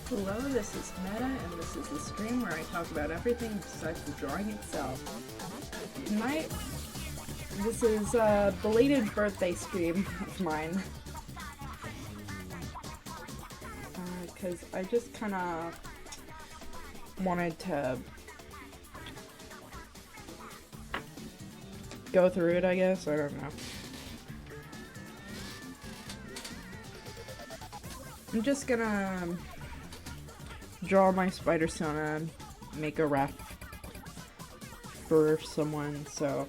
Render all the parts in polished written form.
Hello, this is Meta, and this is the stream where I talk about everything besides the drawing itself. Tonight, this is a belated birthday stream of mine. Because I just kind of wanted to go through it, I guess. I don't know. I'm just gonna draw my spidersona, make a ref for someone, so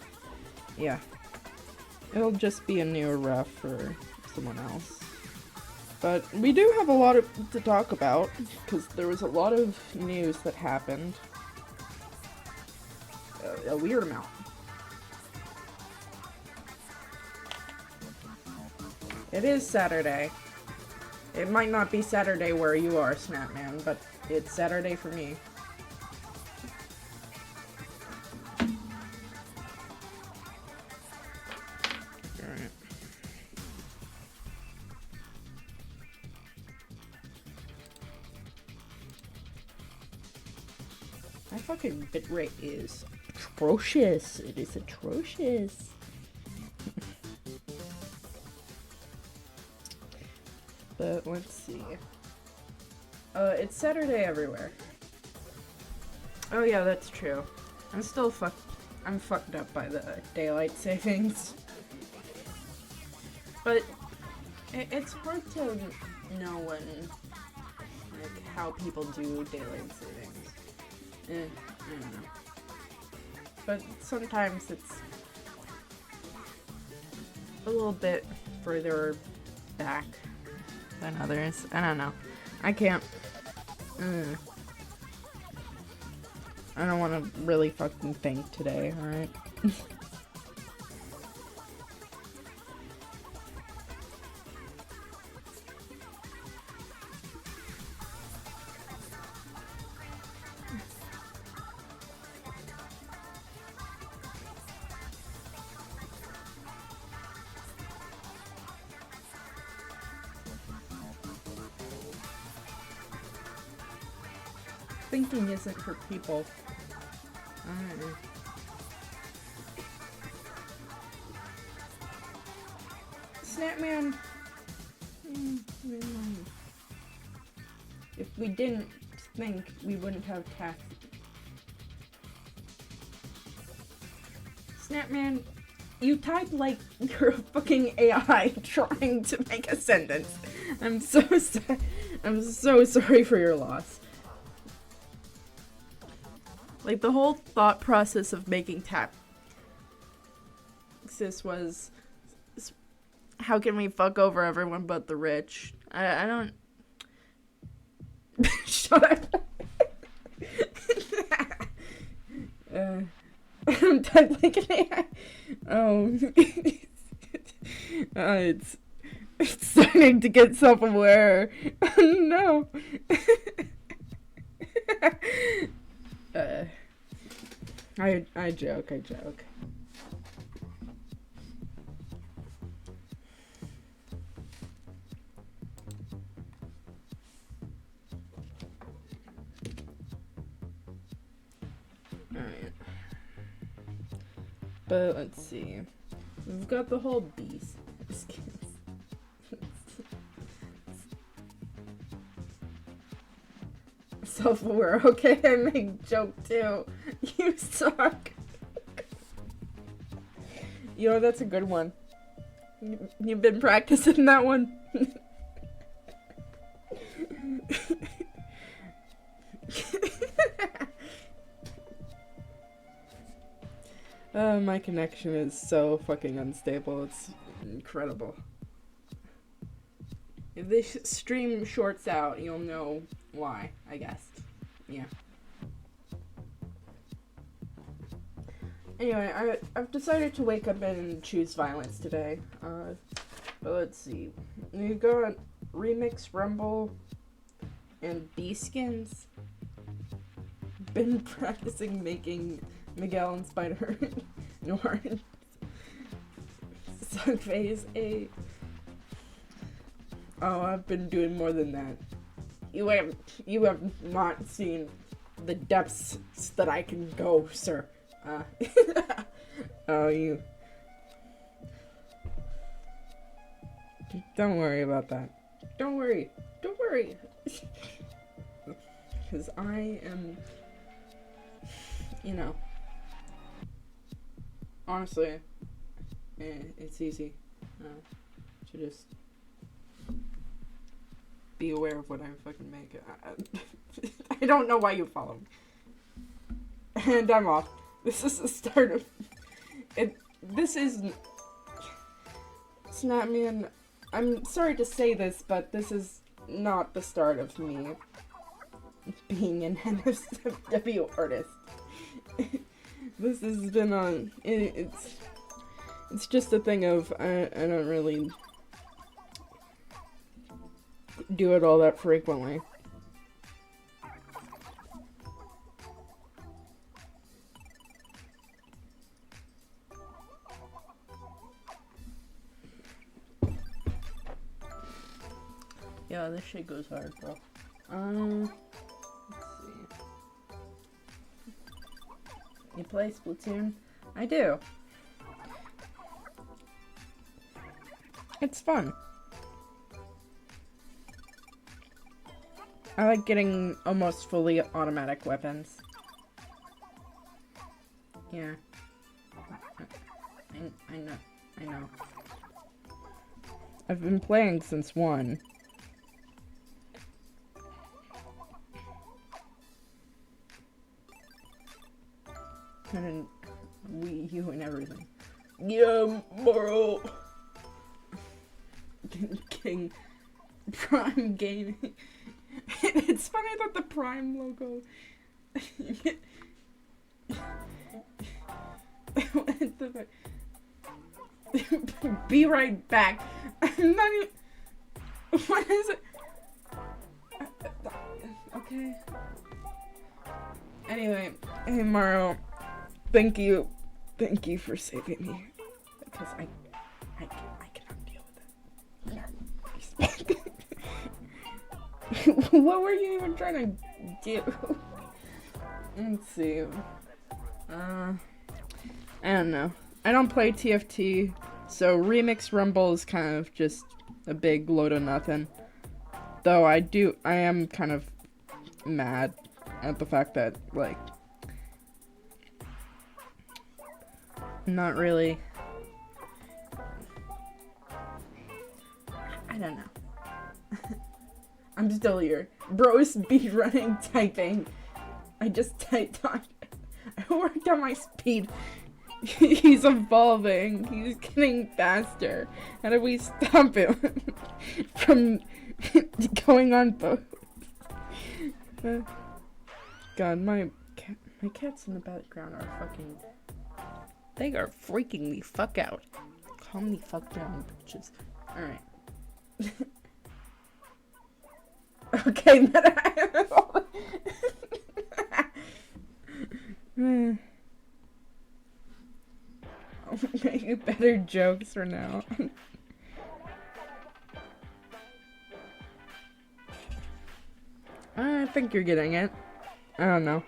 yeah. It'll just be a new ref for someone else. But we do have a lot to talk about, because there was a lot of news that happened. A weird amount. It is Saturday. It might not be Saturday where you are, Snapman, but it's Saturday for me. Alright. My fucking bitrate is atrocious. It is atrocious. But let's see. It's Saturday everywhere. Oh yeah, that's true. I'm fucked up by the daylight savings. But it's hard to know when, like, how people do daylight savings. I don't know. But sometimes it's a little bit further back than others. I don't know. I can't. I don't want to really fucking think today, alright? Thinking isn't for people. I don't know. Snapman. If we didn't think, we wouldn't have tact. Snapman, you type like you're a fucking AI trying to make a sentence. I'm so sorry. I'm so sorry for your loss. Like, the whole thought process of making Taxis was, how can we fuck over everyone but the rich? I don't... Shut up. I'm dead like an AI. Oh. It's starting to get self-aware. No. I joke. Alright. But let's see. We've got the whole beast skins. Self-aware. Okay, I make joke too. You suck. You know, that's a good one. You've been practicing that one. My connection is so fucking unstable. It's incredible. If this stream shorts out, you'll know why, I guess. Yeah. Anyway, I've decided to wake up and choose violence today. But let's see. We got Remix Rumble and B-Skins. Been practicing making Miguel and Spider Noir Song Phase 8. Oh, I've been doing more than that. you have not seen the depths that I can go, sir. Oh, you. Don't worry about that. Don't worry. Don't worry. Because I am, you know, honestly, it's easy to just be aware of what I fucking make. I don't know why you follow me. And I'm off. This is the start of it. This is Snapman. I'm sorry to say this, but this is not the start of me being an NSFW artist. This has been on. It's just a thing of I don't really do it all that frequently. Yeah, this shit goes hard, bro. Let's see. You play Splatoon? I do. It's fun. I like getting almost fully automatic weapons. Yeah. I know. I've been playing since 1. And Wii U and everything. Yeah, Moro! King Prime Gaming. It's funny that the Prime logo. What the fuck? Be right back. I'm not even. What is it? Okay. Anyway, hey Maro. Thank you for saving me, because I cannot deal with it. What were you even trying to do? Let's see. I don't know. I don't play TFT, so Remix Rumble is kind of just a big load of nothing. Though I am kind of mad at the fact that, like, not really. I don't know. I'm still here. Bro is speed running, typing. I just typed on. I worked on my speed. He's evolving. He's getting faster. How do we stop him from going on both? God, my cats in the background are fucking. They are freaking the fuck out. Calm the fuck down, bitches. Alright. Okay, I'll make better jokes for now. I think you're getting it. I don't know.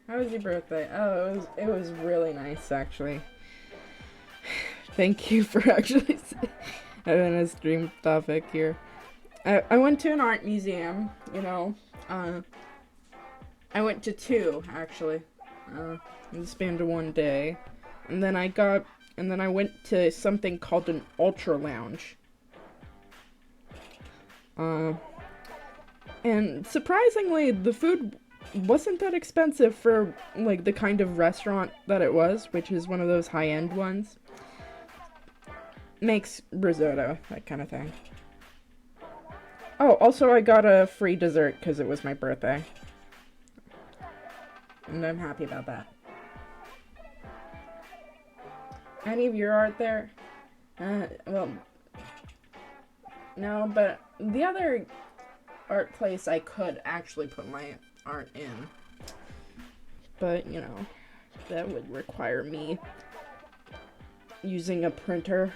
How was your birthday? Oh, it was really nice, actually. Thank you for actually having a stream topic here. I went to an art museum, you know. I went to 2, actually. In the span of 1 day. And then I went to something called an Ultra Lounge. And surprisingly, the food wasn't that expensive for, like, the kind of restaurant that it was, which is one of those high-end ones. Makes risotto, that kind of thing. Oh, also I got a free dessert because it was my birthday. And I'm happy about that. Any of your art there? Well, no, but the other art place I could actually put my art in. But, you know, that would require me using a printer.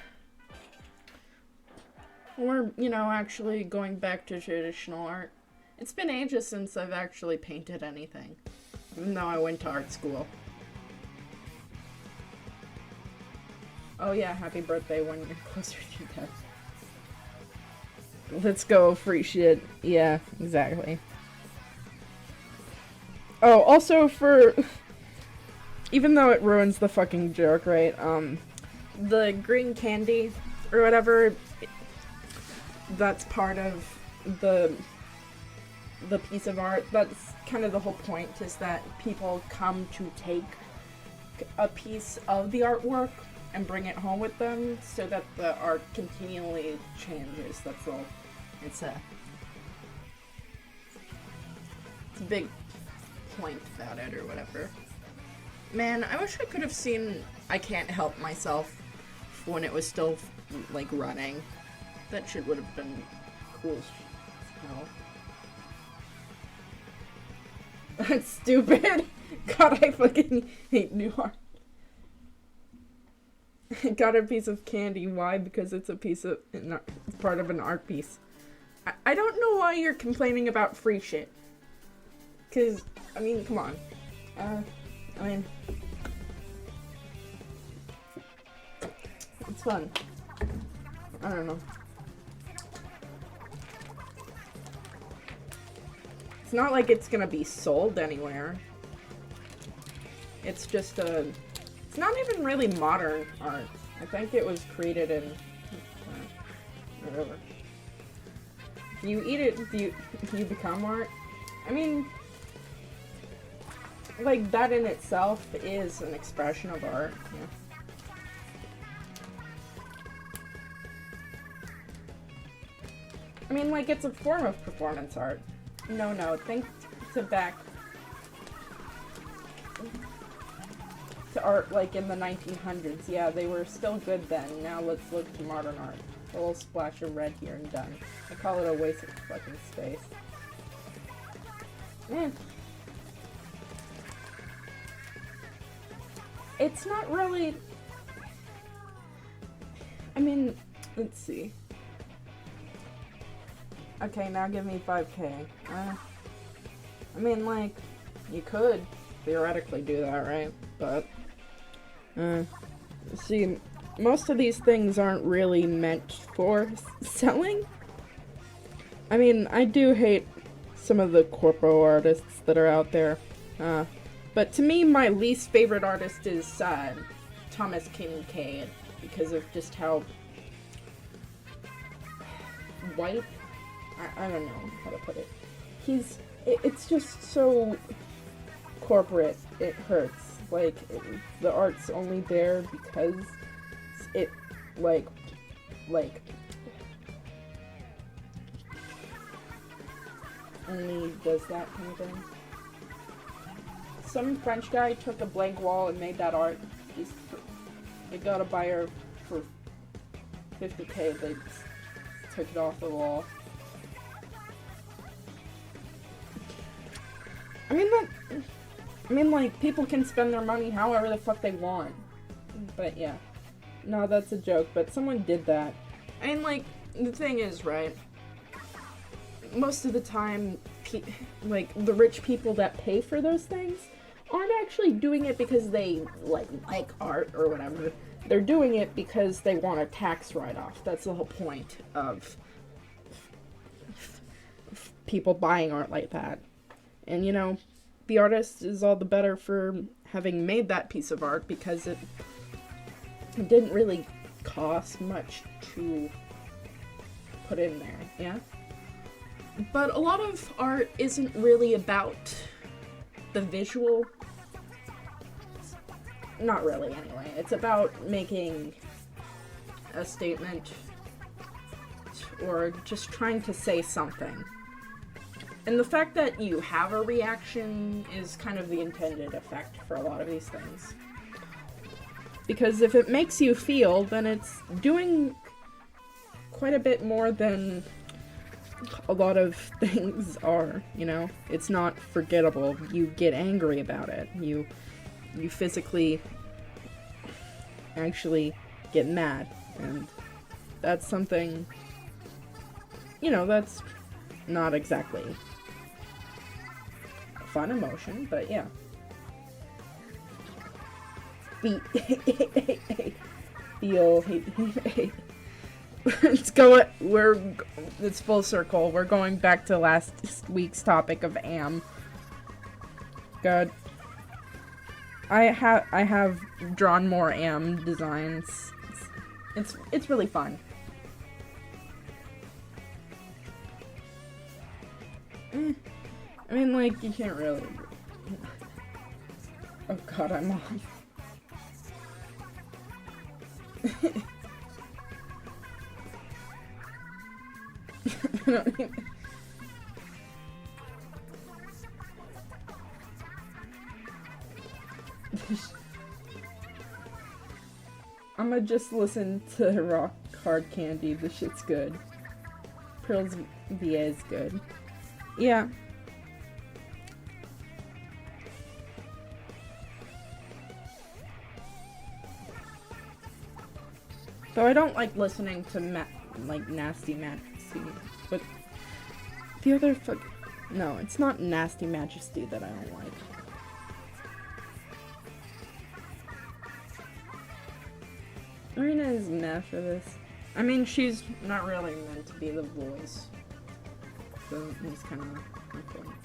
Or, you know, actually going back to traditional art. It's been ages since I've actually painted anything, even though I went to art school. Oh yeah, happy birthday when you're closer to death. Let's go, free shit. Yeah, exactly. Oh, also for... even though it ruins the fucking joke, right? The green candy, or whatever, that's part of the piece of art. That's kind of the whole point, is that people come to take a piece of the artwork and bring it home with them so that the art continually changes. That's all. It's a big point about it or whatever. Man, I wish I could have seen I Can't Help Myself when it was still, like, running. That shit would have been cool as hell. That's stupid. God, I fucking hate new art. Got a piece of candy. Why? Because it's a piece of... it's part of an art piece. I don't know why you're complaining about free shit. Because, I mean, come on. I mean... it's fun. I don't know. It's not like it's gonna be sold anywhere. It's just a... it's not even really modern art. I think it was created in... whatever. If you eat it, you become art. I mean... like, that in itself is an expression of art, yeah. I mean, like, it's a form of performance art. No, think to back to art, like, in the 1900s. Yeah, they were still good then. Now let's look to modern art. A little splash of red here and done. I call it a waste of fucking space. Man. It's not really... I mean, let's see. Okay, now give me 5K. I mean, like, you could theoretically do that, right? But, see, most of these things aren't really meant for selling. I mean, I do hate some of the corpo artists that are out there. But to me, my least favorite artist is Thomas Kincaid, because of just how white... I don't know how to put it. It's just so corporate, it hurts. Like, the art's only there because it, like, only does that kind of thing. Some French guy took a blank wall and made that art. They got a buyer for 50K, they took it off the wall. I mean, like, people can spend their money however the fuck they want. But, yeah. No, that's a joke, but someone did that. I mean, like, the thing is, right, most of the time, like, the rich people that pay for those things aren't actually doing it because they, like art or whatever. They're doing it because they want a tax write-off. That's the whole point of people buying art like that. And, you know, the artist is all the better for having made that piece of art because it didn't really cost much to put in there, yeah? But a lot of art isn't really about the visual. Not really, anyway. It's about making a statement or just trying to say something. And the fact that you have a reaction is kind of the intended effect for a lot of these things. Because if it makes you feel, then it's doing quite a bit more than a lot of things are, you know? It's not forgettable. You get angry about it. You physically actually get mad. And that's something you know, that's not exactly a fun emotion, but yeah. Feel. It's full circle. We're going back to last week's topic of AM. God. I have drawn more AM designs. It's really fun. I mean, like, you can't really. Oh god, I'm off. I don't even... I'ma just listen to Rock Hard Candy. The shit's good. Pearl's VA is good. Yeah. Though I don't like listening to Nasty Majesty, but the other no, it's not Nasty Majesty that I don't like. Marina is meh for this. I mean, she's not really meant to be the voice, so it's kind of my point.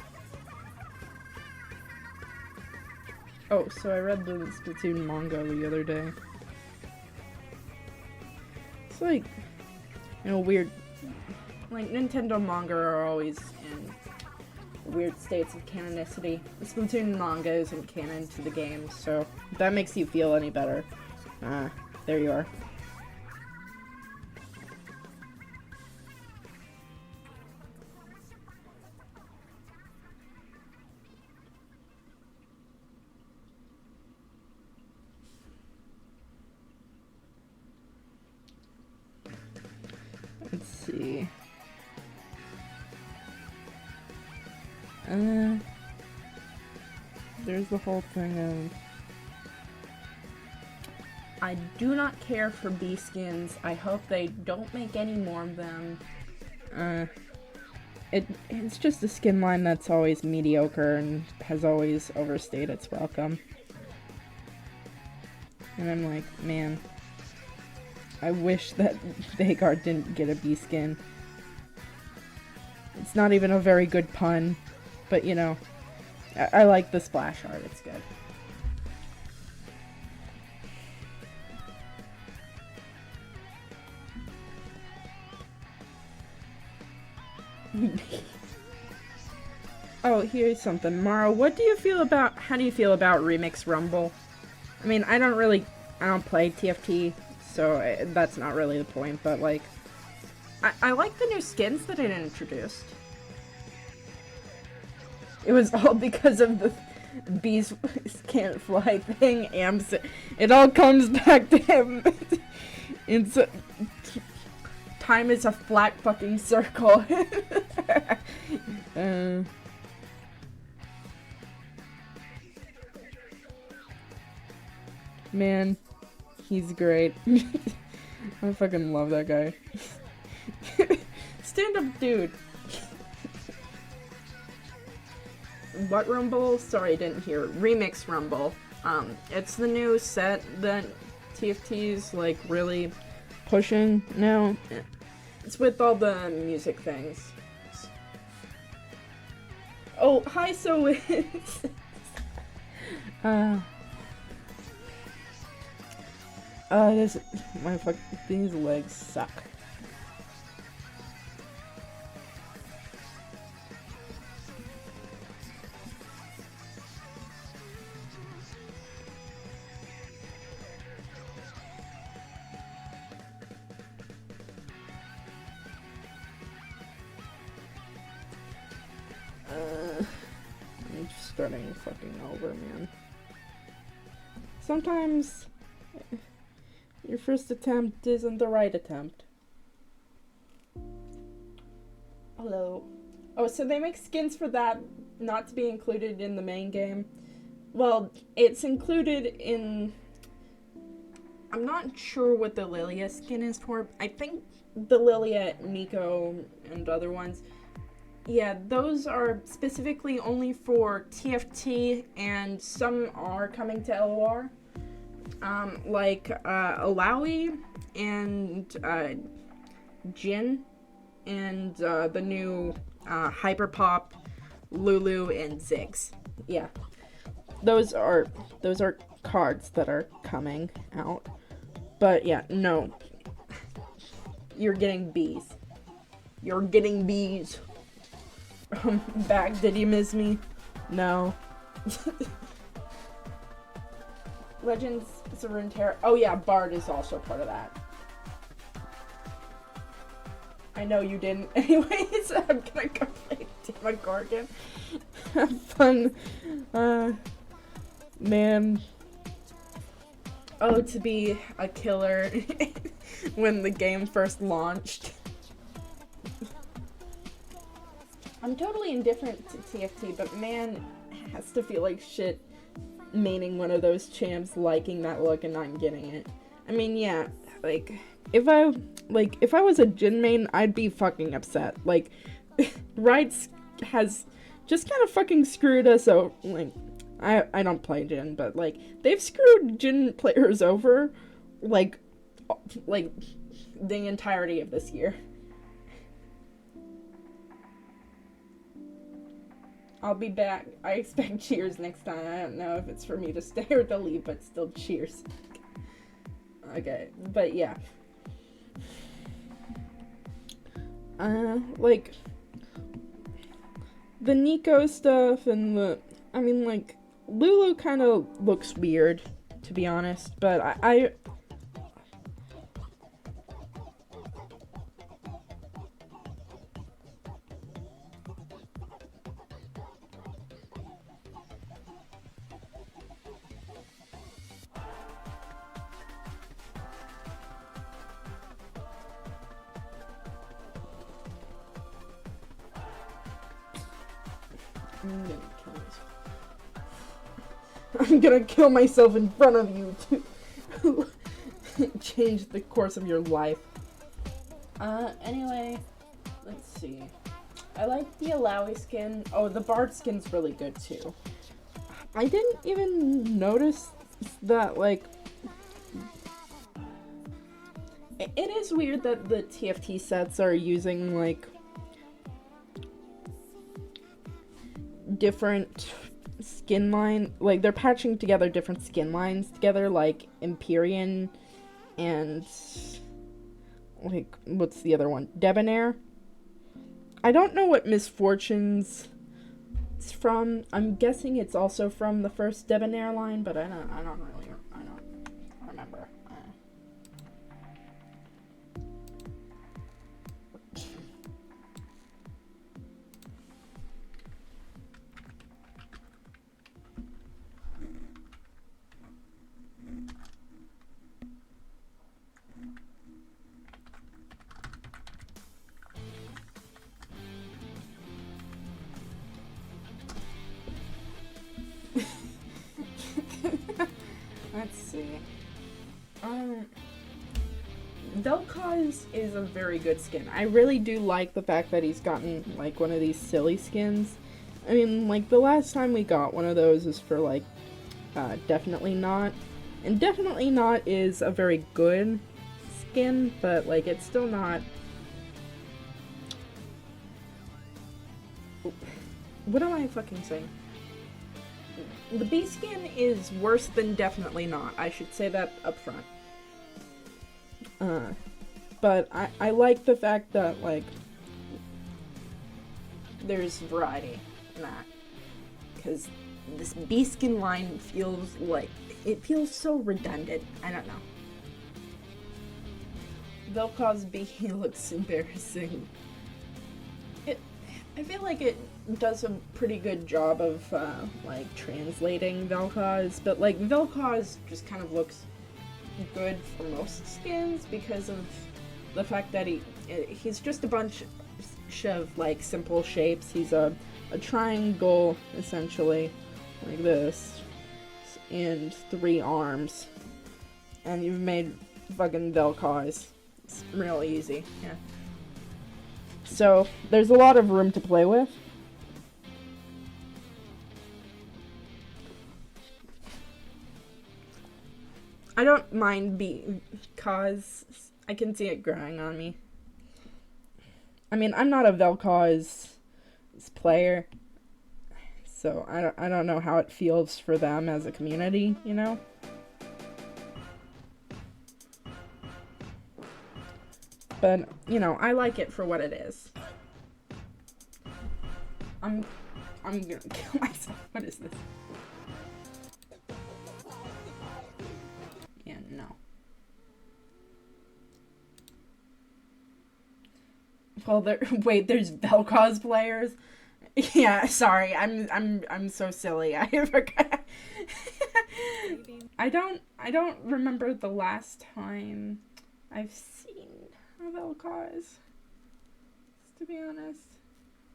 Oh, so I read the Splatoon manga the other day. It's like, you know, weird, like, Nintendo manga are always in weird states of canonicity. The Splatoon manga isn't canon to the game, so if that makes you feel any better, there you are. Let's see. There's the whole thing of... I do not care for bee skins. I hope they don't make any more of them. It's just a skin line that's always mediocre and has always overstayed its welcome. And I'm like, man, I wish that Vhagar didn't get a bee skin. It's not even a very good pun, but you know, I like the splash art, it's good. Oh, here's something. Mara, how do you feel about Remix Rumble? I mean, I don't play TFT, so that's not really the point, but like, I like the new skins that it introduced. It was all because of the bees can't fly thing, it all comes back to him. It's time is a flat fucking circle. Man, he's great. I fucking love that guy. Stand up, dude. What Rumble? Sorry, I didn't hear. Remix Rumble. It's the new set that TFT's like really pushing now. It's with all the music things. Oh, hi, so it's these legs suck. I'm just starting fucking over, man. Sometimes your first attempt isn't the right attempt. Hello. Oh, so they make skins for that not to be included in the main game? Well, it's included in... I'm not sure what the Lilia skin is for. I think the Liliet, Nico, and other ones, yeah, those are specifically only for TFT, and some are coming to LOR. Like Alawi and Jin, and the new Hyperpop, Lulu, and Ziggs. Yeah, those are cards that are coming out. But yeah, no, you're getting bees. You're getting bees. Back, did you miss me? No. Legends, Runeterra. Oh yeah, Bard is also part of that. I know you didn't. Anyways, I'm gonna go play Demogorgon. Have fun. Man. Oh, to be a killer when the game first launched. I'm totally indifferent to TFT, but man, it has to feel like shit maining one of those champs, liking that look, and not getting it. I mean, yeah, like, if I was a Jin main, I'd be fucking upset. Like, Rights has just kind of fucking screwed us over. Like, I don't play Jin, but, like, they've screwed Jin players over, like, the entirety of this year. I'll be back. I expect cheers next time. I don't know if it's for me to stay or to leave, but still cheers. Okay, but yeah. Like, the Nico stuff and I mean, like, Lulu kind of looks weird, to be honest, but I I'm gonna kill myself in front of you to change the course of your life. Anyway, let's see. I like the Alawi skin. Oh, the Bard skin's really good too. I didn't even notice that, like, it is weird that the TFT sets are using, like, different skin line, like, they're patching together different skin lines together, like Empyrean and, like, what's the other one? Debonair. I don't know what Misfortunes it's from. I'm guessing it's also from the first Debonair line, but I don't remember. Let's see. Vel'Koz is a very good skin. I really do like the fact that he's gotten, like, one of these silly skins. I mean, like, the last time we got one of those was for, like, Definitely Not. And Definitely Not is a very good skin, but, like, it's still not... What am I fucking saying? The bee skin is worse than Definitely Not. I should say that up front. But I like the fact that, like, there's variety in that. Because this bee skin line feels like, it feels so redundant. I don't know. Vel'Koz bee looks embarrassing. I feel like it does a pretty good job of, like, translating Vel'Koz, but, like, Vel'Koz just kind of looks good for most skins because of the fact that he's just a bunch of, like, simple shapes. He's a triangle, essentially, like this, and 3 arms, and you've made fucking Vel'Koz. It's real easy, yeah. So, there's a lot of room to play with. I don't mind because I can see it growing on me. I mean, I'm not a Vel'Koz player, so I don't know how it feels for them as a community, you know? But, you know, I like it for what it is. I'm gonna kill myself. What is this? Yeah, no. Well, wait, there's Vel'Koz players? Yeah, sorry. I'm so silly. I forgot. I don't remember the last time I've seen a Vel'Koz, to be honest.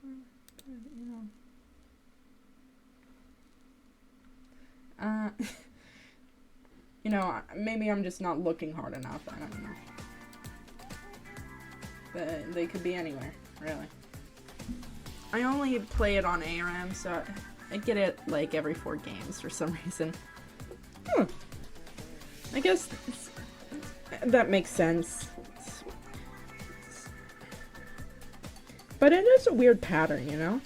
You know. You know, maybe I'm just not looking hard enough. I don't know. But they could be anywhere, really. I only play it on ARAM, so I get it like every 4 games for some reason. I guess that makes sense. But it is a weird pattern, you know?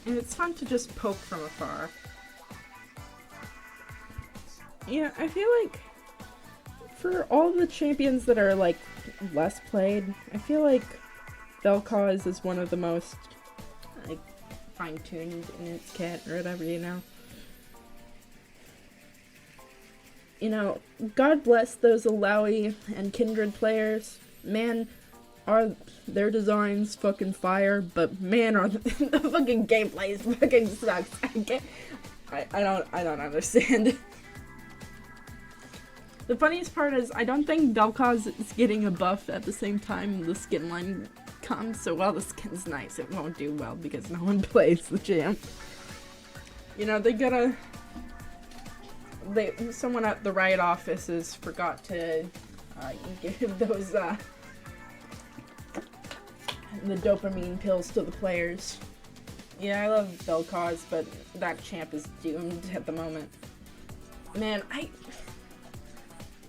And it's fun to just poke from afar. Yeah, I feel like for all the champions that are like less played, I feel like Vel'Koz is one of the most like fine-tuned in its kit or whatever, you know. You know, God bless those Alawi and Kindred players. Man, are their designs fucking fire, but man, are the fucking gameplays fucking sucks. I don't understand. The funniest part is I don't think Vel'Koz is getting a buff at the same time the skin line comes, so while the skin's nice, it won't do well because no one plays the champ. You know, someone at the riot offices forgot to give those the dopamine pills to the players. Yeah, I love Vel'Koz, but that champ is doomed at the moment. Man,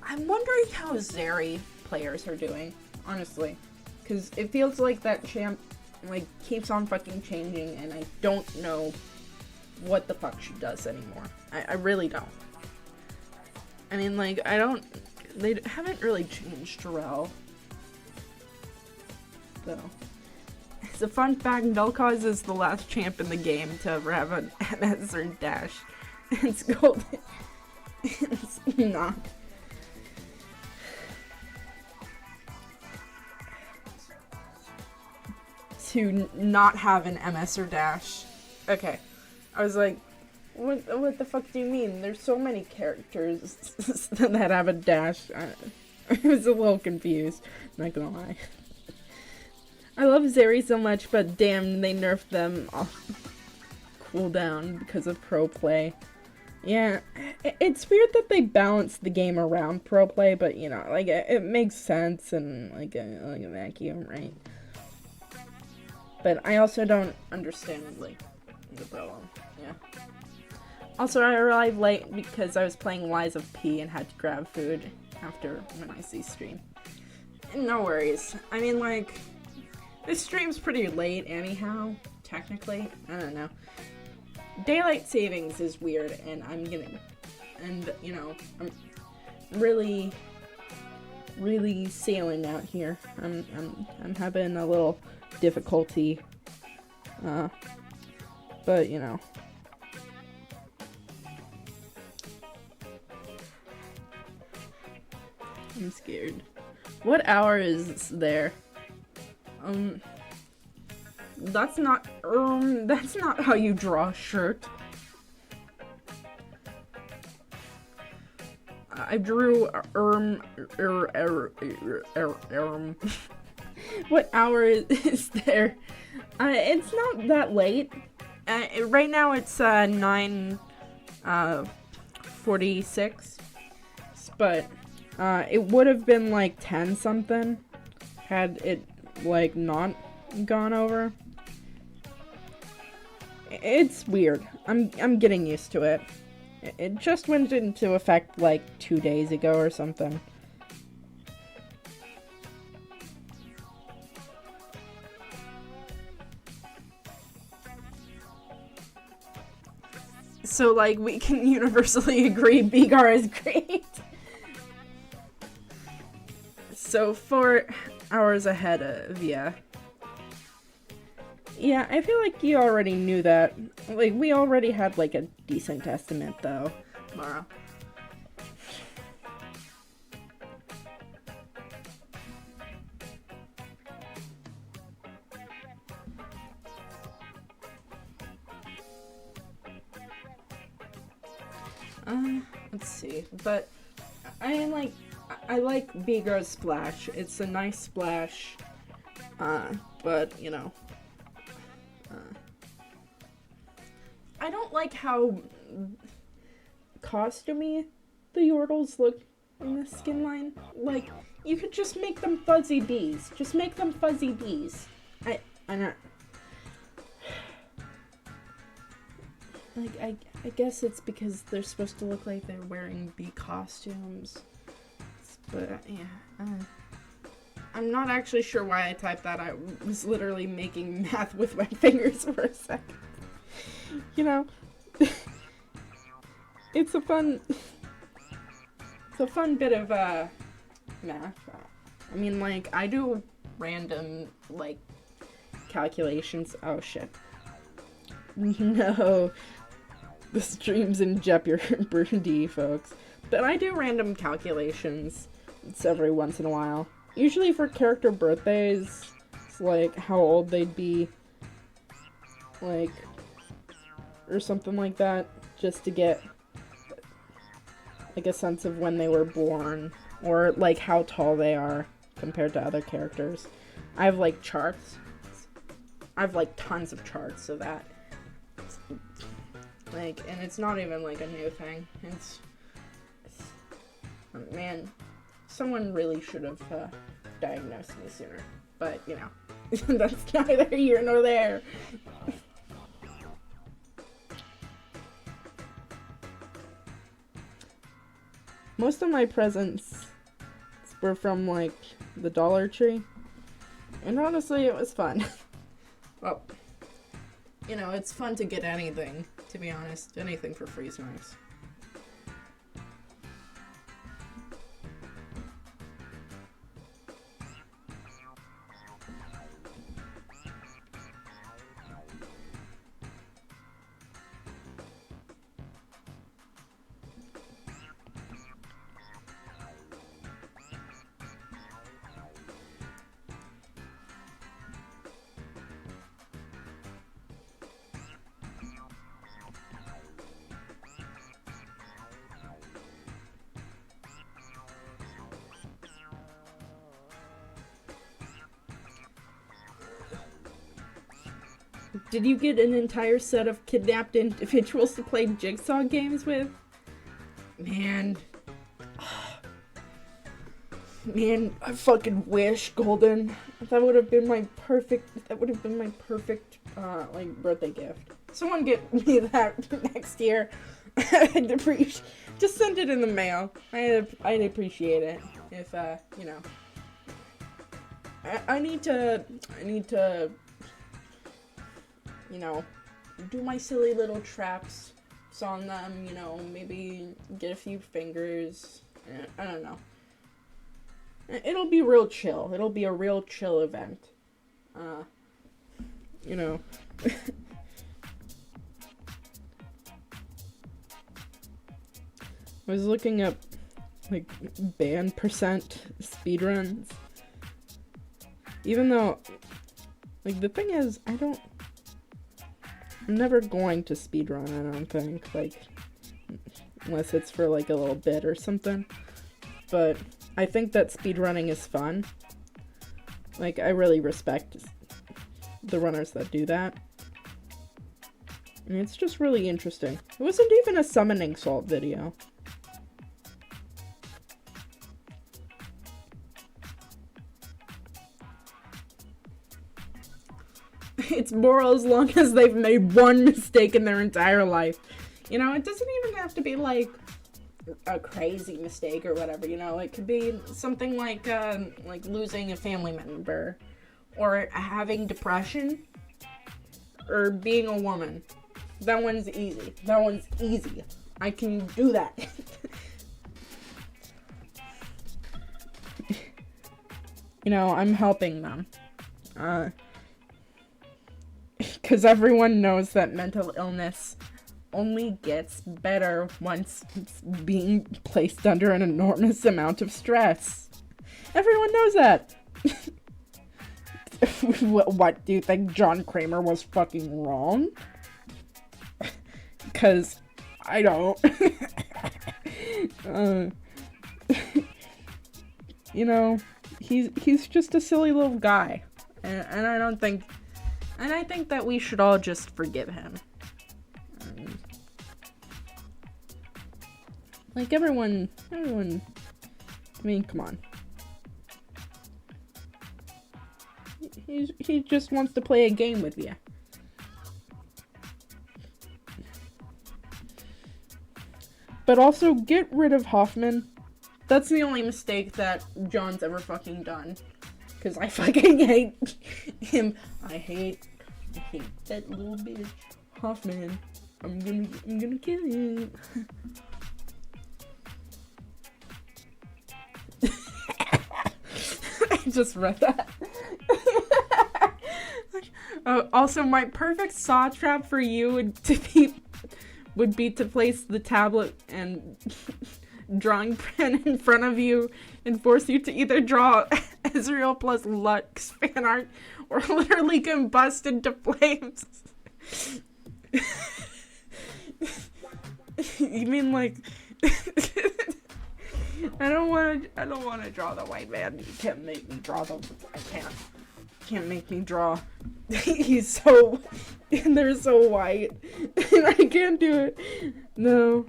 I'm wondering how Zeri players are doing, honestly. Because it feels like that champ, like, keeps on fucking changing, and I don't know what the fuck she does anymore. I really don't. I mean, like, they haven't really changed Terrell. So. It's a fun fact, Vel'Koz is the last champ in the game to ever have an MS or dash. It's golden. It's not. To not have an MS or dash. Okay. I was like, what the fuck do you mean? There's so many characters that have a dash. I was a little confused, not gonna lie. I love Zeri so much, but damn, they nerfed them off cooldown because of pro play. Yeah, it's weird that they balanced the game around pro play, but you know, like, it makes sense and like a vacuum, right? But I also don't understand, like, the problem. Yeah. Also, I arrived late because I was playing Lies of P and had to grab food after when I see stream. No worries. I mean, like, this stream's pretty late anyhow, technically. I don't know. Daylight savings is weird, and you know, I'm really sailing out here. I'm having a little difficulty, but you know. I'm scared. What hour is there? That's not how you draw a shirt. I drew What hour is there? It's not that late. Right now it's 9:46, but it would have been like 10 something had it like not gone over. It's weird. I'm getting used to it. It just went into effect like 2 days ago or something. So, like, we can universally agree Begar is great. So, 4 hours ahead of ya. Yeah, I feel like you already knew that. Like, we already had, like, a decent estimate, though, Mara. Let's see, but I like Begar's splash. It's a nice splash, but, you know, I don't like how costumey the Yordles look in this skin line. Like, you could just make them fuzzy bees. Just make them fuzzy bees. I'm not... Like, I guess it's because they're supposed to look like they're wearing bee costumes. But, yeah, I'm not actually sure why I typed that. I was literally making math with my fingers for a second. You know, it's a fun bit of, math. I mean, like, I do random, like, calculations. Oh, shit. No. The stream's in jeopardy, folks. But I do random calculations every once in a while. Usually for character birthdays, it's like how old they'd be, like, or something like that, just to get, like, a sense of when they were born, or, like, how tall they are compared to other characters. I have, like, charts. I have, like, tons of charts of that. Like, and it's not even, like, a new thing. It's man, someone really should have diagnosed me sooner. But, you know, that's neither here nor there. Most of my presents were from, like, the Dollar Tree. And honestly, it was fun. Well, you know, it's fun to get anything, to be honest. Anything for free is nice. Did you get an entire set of kidnapped individuals to play jigsaw games with? Man. Man, I fucking wish, Golden. That would have been my perfect, like, birthday gift. Someone get me that next year. I'd appreciate, just send it in the mail. I'd appreciate it if, you know. I need to, you know, do my silly little traps on them, you know, maybe get a few fingers. I don't know. It'll be real chill. It'll be a real chill event. You know. I was looking up like, ban percent speedruns. Even though, like, the thing is, I'm never going to speedrun, I don't think, like, unless it's for, like, a little bit or something. But I think that speedrunning is fun. Like, I really respect the runners that do that. And it's just really interesting. It wasn't even a summoning salt video. It's moral as long as they've made one mistake in their entire life. You know, it doesn't even have to be like a crazy mistake or whatever, you know. It could be something like losing a family member, or having depression, or being a woman. That one's easy. That one's easy. I can do that. You know, I'm helping them. Because everyone knows that mental illness only gets better once it's being placed under an enormous amount of stress. Everyone knows that. What, do you think John Kramer was fucking wrong? Because I don't. You know, he's just a silly little guy. And I think that we should all just forgive him. Like, everyone, I mean, come on. He just wants to play a game with you. But also, get rid of Hoffman. That's the only mistake that John's ever fucking done. Because I fucking hate him. I hate that little bitch. Hoffman. I'm gonna kill him. I just read that. Also, my perfect saw trap for you would be to place the tablet and drawing pen in front of you and force you to either draw Ezreal plus Lux fan art or literally combust into flames. You mean like I don't want to draw the white man. You can't make me draw them. I can't make me draw. They're so white. And I can't do it. No.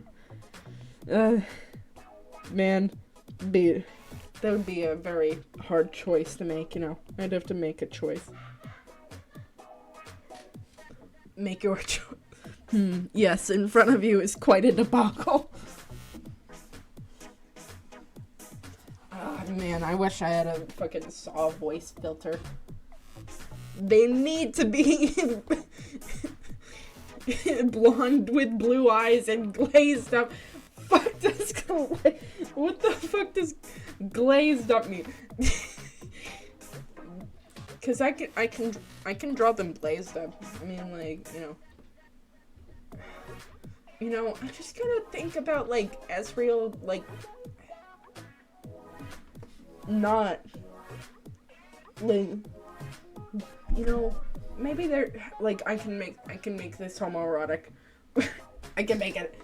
Man, that would be a very hard choice to make, you know. I'd have to make a choice. Make your choice. Yes, in front of you is quite a debacle. Oh, man, I wish I had a fucking Saw voice filter. They need to be blonde with blue eyes and glazed up. What the fuck does glazed up mean? Cause I can draw them glazed up. I mean, like, you know, I just gotta think about, like, Ezreal, like, not, like, you know, maybe they're, like, I can make this homoerotic. I can make it.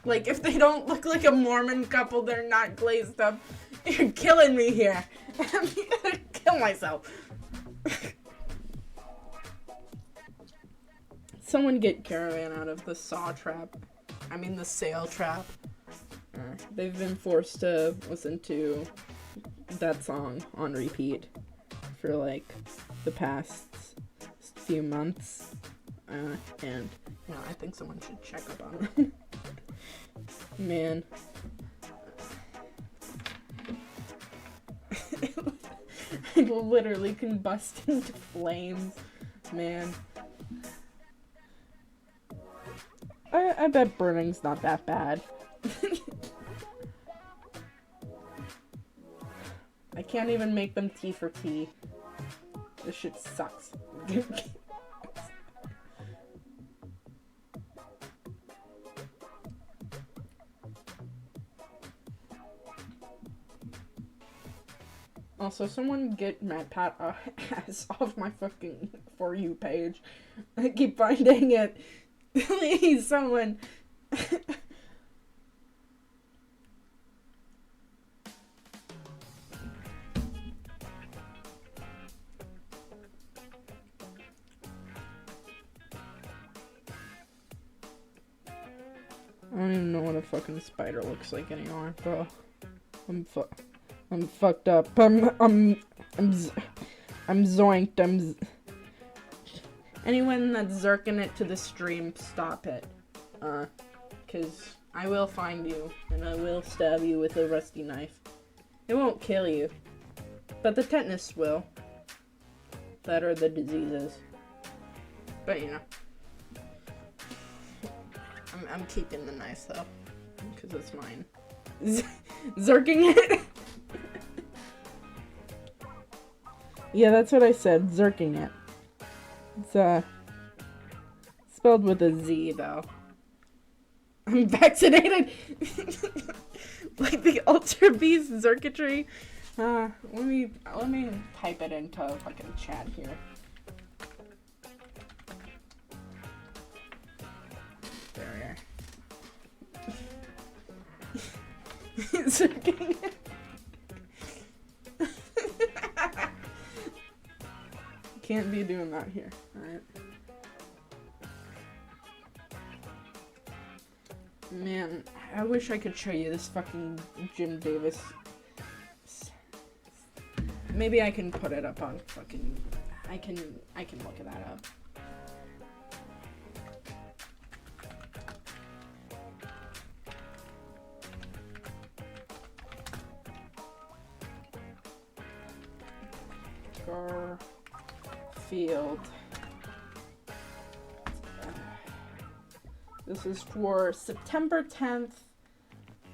Like, if they don't look like a Mormon couple, they're not glazed up. You're killing me here. I'm gonna kill myself. Someone get Caravan out of the saw trap. I mean, the sail trap. They've been forced to listen to that song on repeat for, like, the past few months. And, you know, I think someone should check up on them. Man. It will literally combust into flames. Man. I bet burning's not that bad. I can't even make them tea for tea. This shit sucks. Also, someone get MatPat ass off my fucking For You page. I keep finding it. Please, someone. I don't even know what a fucking spider looks like anymore, bro. I'm fucked up. I'm zoinked. Anyone that's zerking it to the stream, stop it. Cause I will find you, and I will stab you with a rusty knife. It won't kill you, but the tetanus will. That are the diseases. But you know. I'm keeping the knife though, because it's mine. Zerking it? Yeah, that's what I said, zerking it. It's spelled with a Z though. I'm vaccinated! Like the Ultra Beast circuitry. Let me type it into fucking chat here. There we are. Zerking it. Can't be doing that here, alright? Man, I wish I could show you this fucking Jim Davis. Maybe I can put it up on fucking... I can look that up. Garfield. This is for September 10th,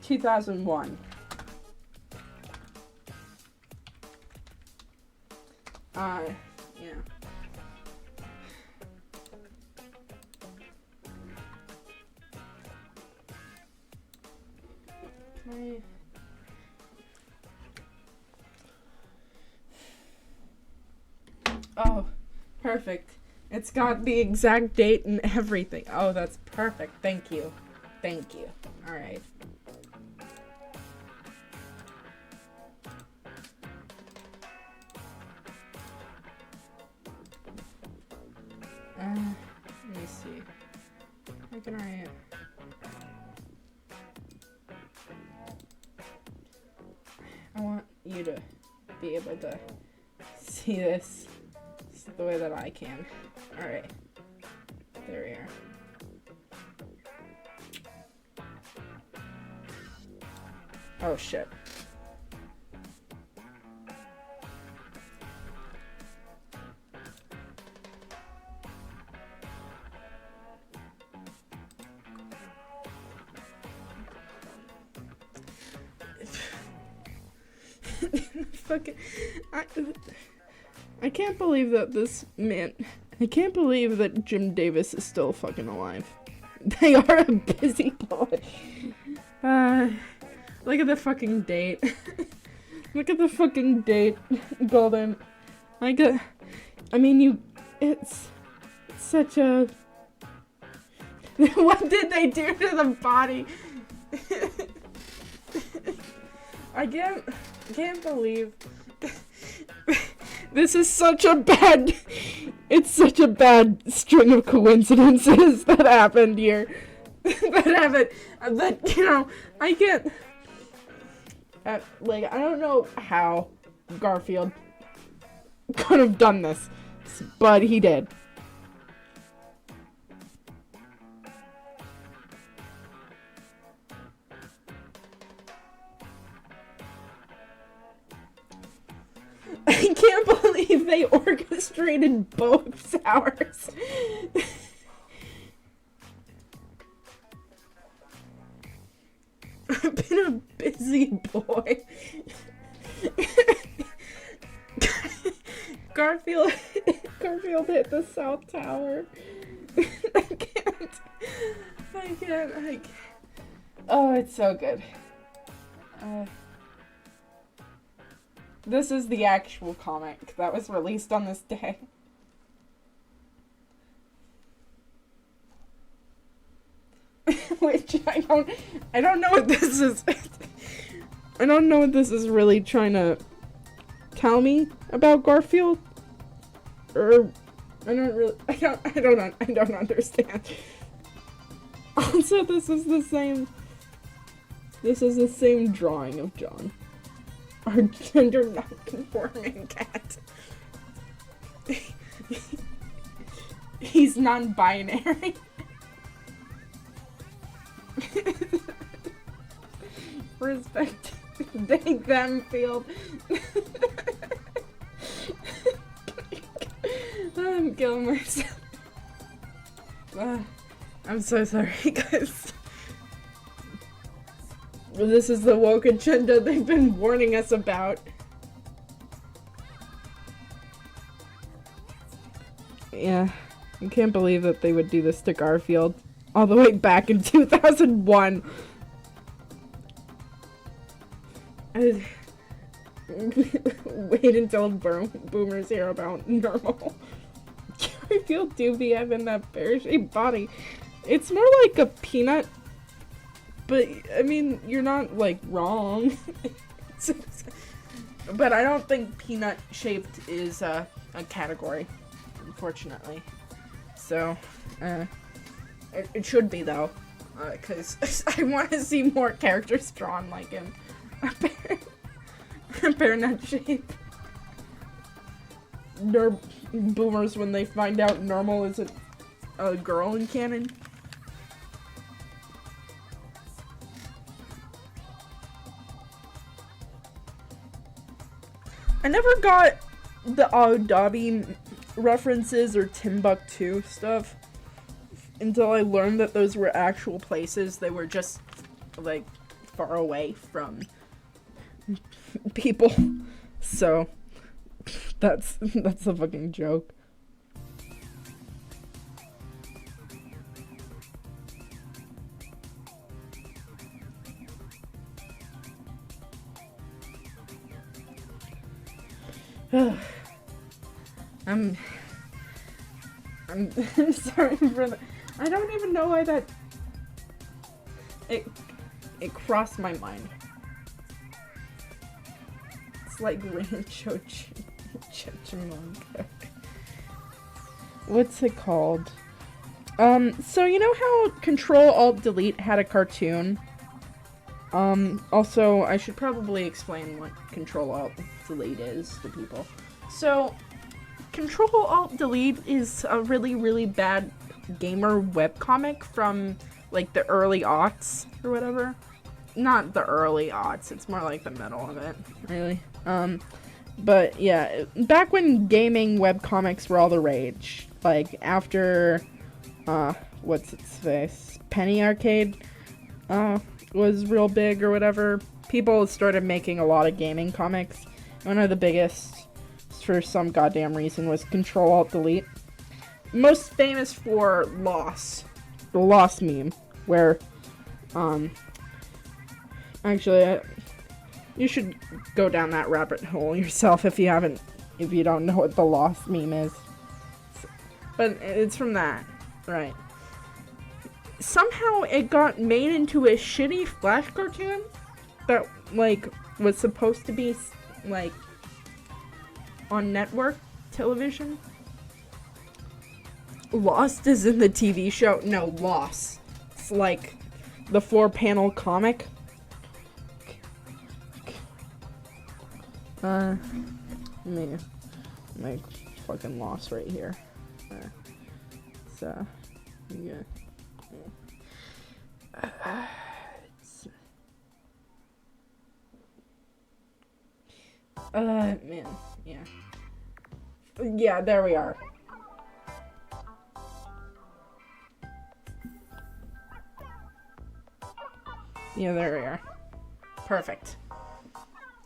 2001. Yeah. Can Oh, perfect. It's got the exact date and everything. Oh, that's perfect. Thank you. Thank you. All right. Let me see. How can I... I want you to be able to see this the way that I can. Alright. There we are. Oh shit. Fucking... I can't believe that this man... I can't believe that Jim Davis is still fucking alive. They are a busy boy. Look at the fucking date. Look at the fucking date, Golden. I mean, it's such a... What did they do to the body? I can't believe... This is such a bad... It's such a bad string of coincidences that happened here. That, you know, I can't... like, I don't know how Garfield could have done this, but he did. I can't believe they orchestrated both hours. I've been a busy boy. Garfield hit the South Tower. I can't. Oh, it's so good. This is the actual comic that was released on this day. Which I don't know what this is. I don't know what this is really trying to tell me about Garfield. Or I don't understand. Also, this is the same drawing of John. Our gender non-conforming cat. He's non-binary. Respect. They, them, field. I'm killing myself. I'm so sorry, guys. This is the woke agenda they've been warning us about. Yeah, I can't believe that they would do this to Garfield all the way back in 2001. Wait until boomers hear about normal. Garfield doobie having that pear-shaped body. It's more like a peanut. But, I mean, you're not, like, wrong. But I don't think peanut-shaped is a category, unfortunately. So, it should be, though. Because I want to see more characters drawn like him. A pear nut shape. Boomers, when they find out normal isn't a girl in canon. I never got the Abu references or Timbuktu stuff until I learned that those were actual places. They were just, like, far away from people. So, that's a fucking joke. I'm sorry for that. I don't even know why that it crossed my mind. It's like Rancho Chichamanga. What's it called? So you know how Control-Alt-Delete had a cartoon? Also, I should probably explain what Control-Alt-Delete is to people. So, Control-Alt-Delete is a really, really bad gamer webcomic from, like, the early aughts, or whatever. Not the early aughts, it's more like the middle of it, really. But, yeah, back when gaming webcomics were all the rage, like, after, what's its face? Penny Arcade, was real big or whatever, people started making a lot of gaming comics. One of the biggest, for some goddamn reason, was Control-Alt-Delete. Most famous for Loss. The Loss meme, where, actually, you should go down that rabbit hole yourself if you don't know what the Loss meme is. But it's from that, right. Somehow it got made into a shitty Flash cartoon that, like, was supposed to be, like, on network television. Lost is in the TV show. No, Lost. It's like the 4-panel comic. Me, my fucking Lost right here. So, yeah. Man, yeah. Yeah, there we are. Yeah, there we are. Perfect.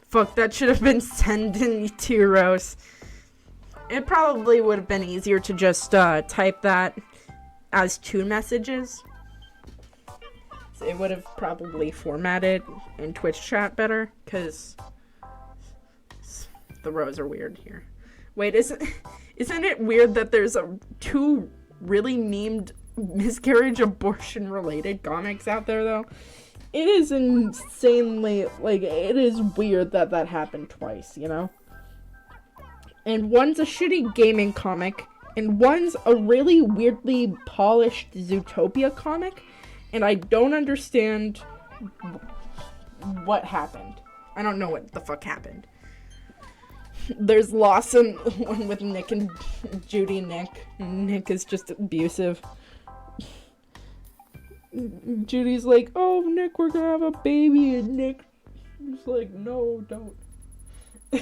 Fuck, that should have been sent in 2 rows. It probably would have been easier to just, type that as 2 messages. So it would have probably formatted in Twitch chat better, because The rows are weird here. Wait, isn't it weird that there's two really memed miscarriage abortion related comics out there though? It is insanely, like, it is weird that that happened twice, you know? And one's a shitty gaming comic, and one's a really weirdly polished Zootopia comic, and I don't understand what happened. I don't know what the fuck happened. There's Lawson, one with Nick and Judy Nick. Nick is just abusive. Judy's like, oh, Nick, we're gonna have a baby, and Nick is like, no, don't.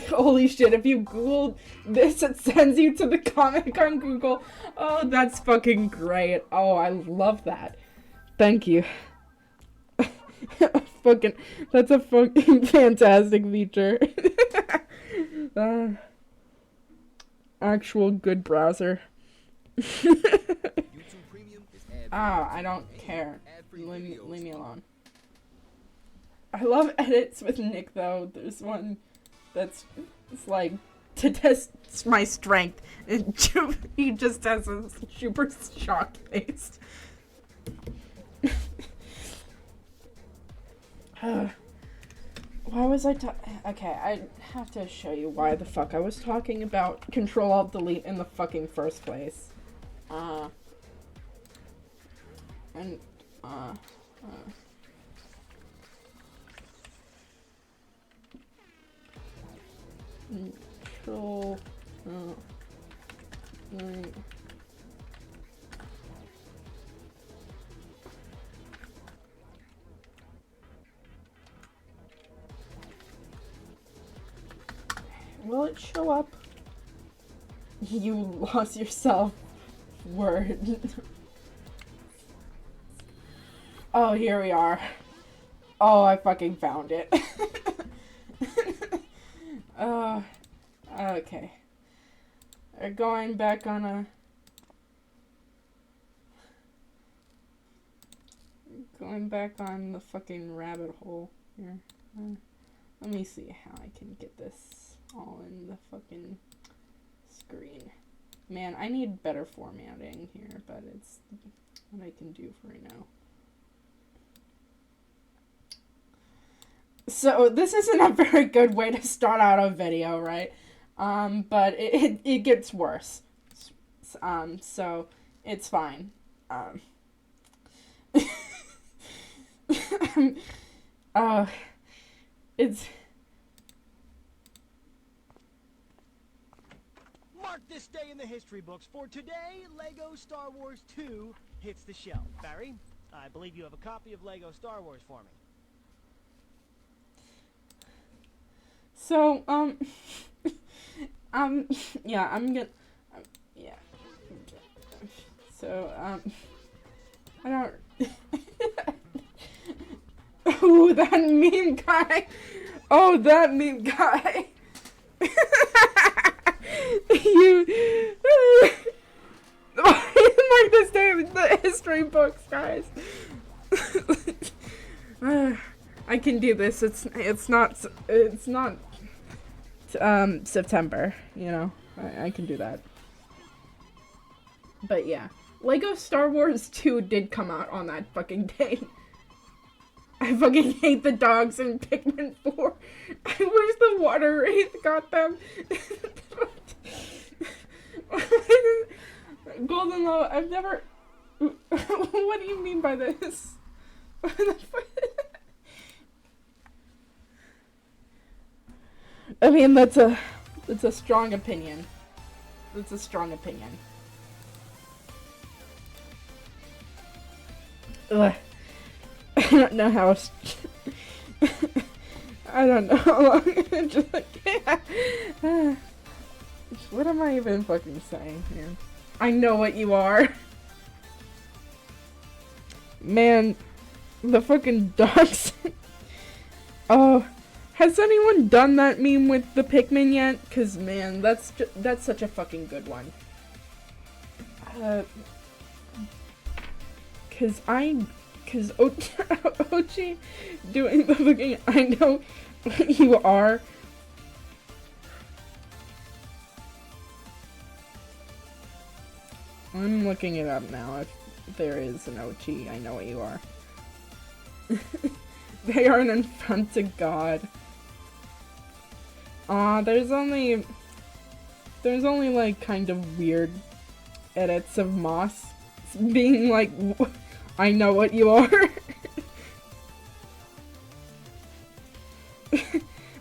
Holy shit, if you Googled this, it sends you to the comic on Google. Oh, that's fucking great. Oh, I love that. Thank you. That's a fucking fantastic feature. Actual good browser. I don't care. Leave me alone. I love edits with Nick though. There's one it's like, to test my strength, and he just has a super shocked face. Why was I okay, I have to show you why the fuck I was talking about Control-Alt-Delete in the fucking first place. Control, will it show up? You lost yourself. Word. Oh, here we are. Oh, I fucking found it. Okay. We're going back on the fucking rabbit hole here. Let me see how I can get this all in the fucking screen. Man, I need better formatting here, but it's what I can do for right now. So this isn't a very good way to start out a video, right? But it gets worse. So it's fine. It's... Mark this day in the history books, for today, Lego Star Wars 2 hits the shelf. Barry, I believe you have a copy of Lego Star Wars for me. So, yeah, I'm gonna, yeah. So, I don't, ooh, that meme guy. Oh, that meme guy. Mark this day in the history books, guys. I can do this. It's not September, you know. I can do that. But yeah, Lego Star Wars 2 did come out on that fucking day. I fucking hate the dogs in Pikmin 4. I wish the water wraith got them. Golden Low, I've never... What do you mean by this? I mean, that's a strong opinion. That's a strong opinion. Ugh. I don't know how. I don't know how long. Just like, yeah. What am I even fucking saying here? I know what you are. Man, the fucking dogs. Oh, has anyone done that meme with the Pikmin yet? Cause man, that's such a fucking good one. Cause OG doing the fucking I know what you are. I'm looking it up now. If there is an OT, I know what you are. They are an affront to God. There's only like kind of weird edits of Moss being like, I know what you are.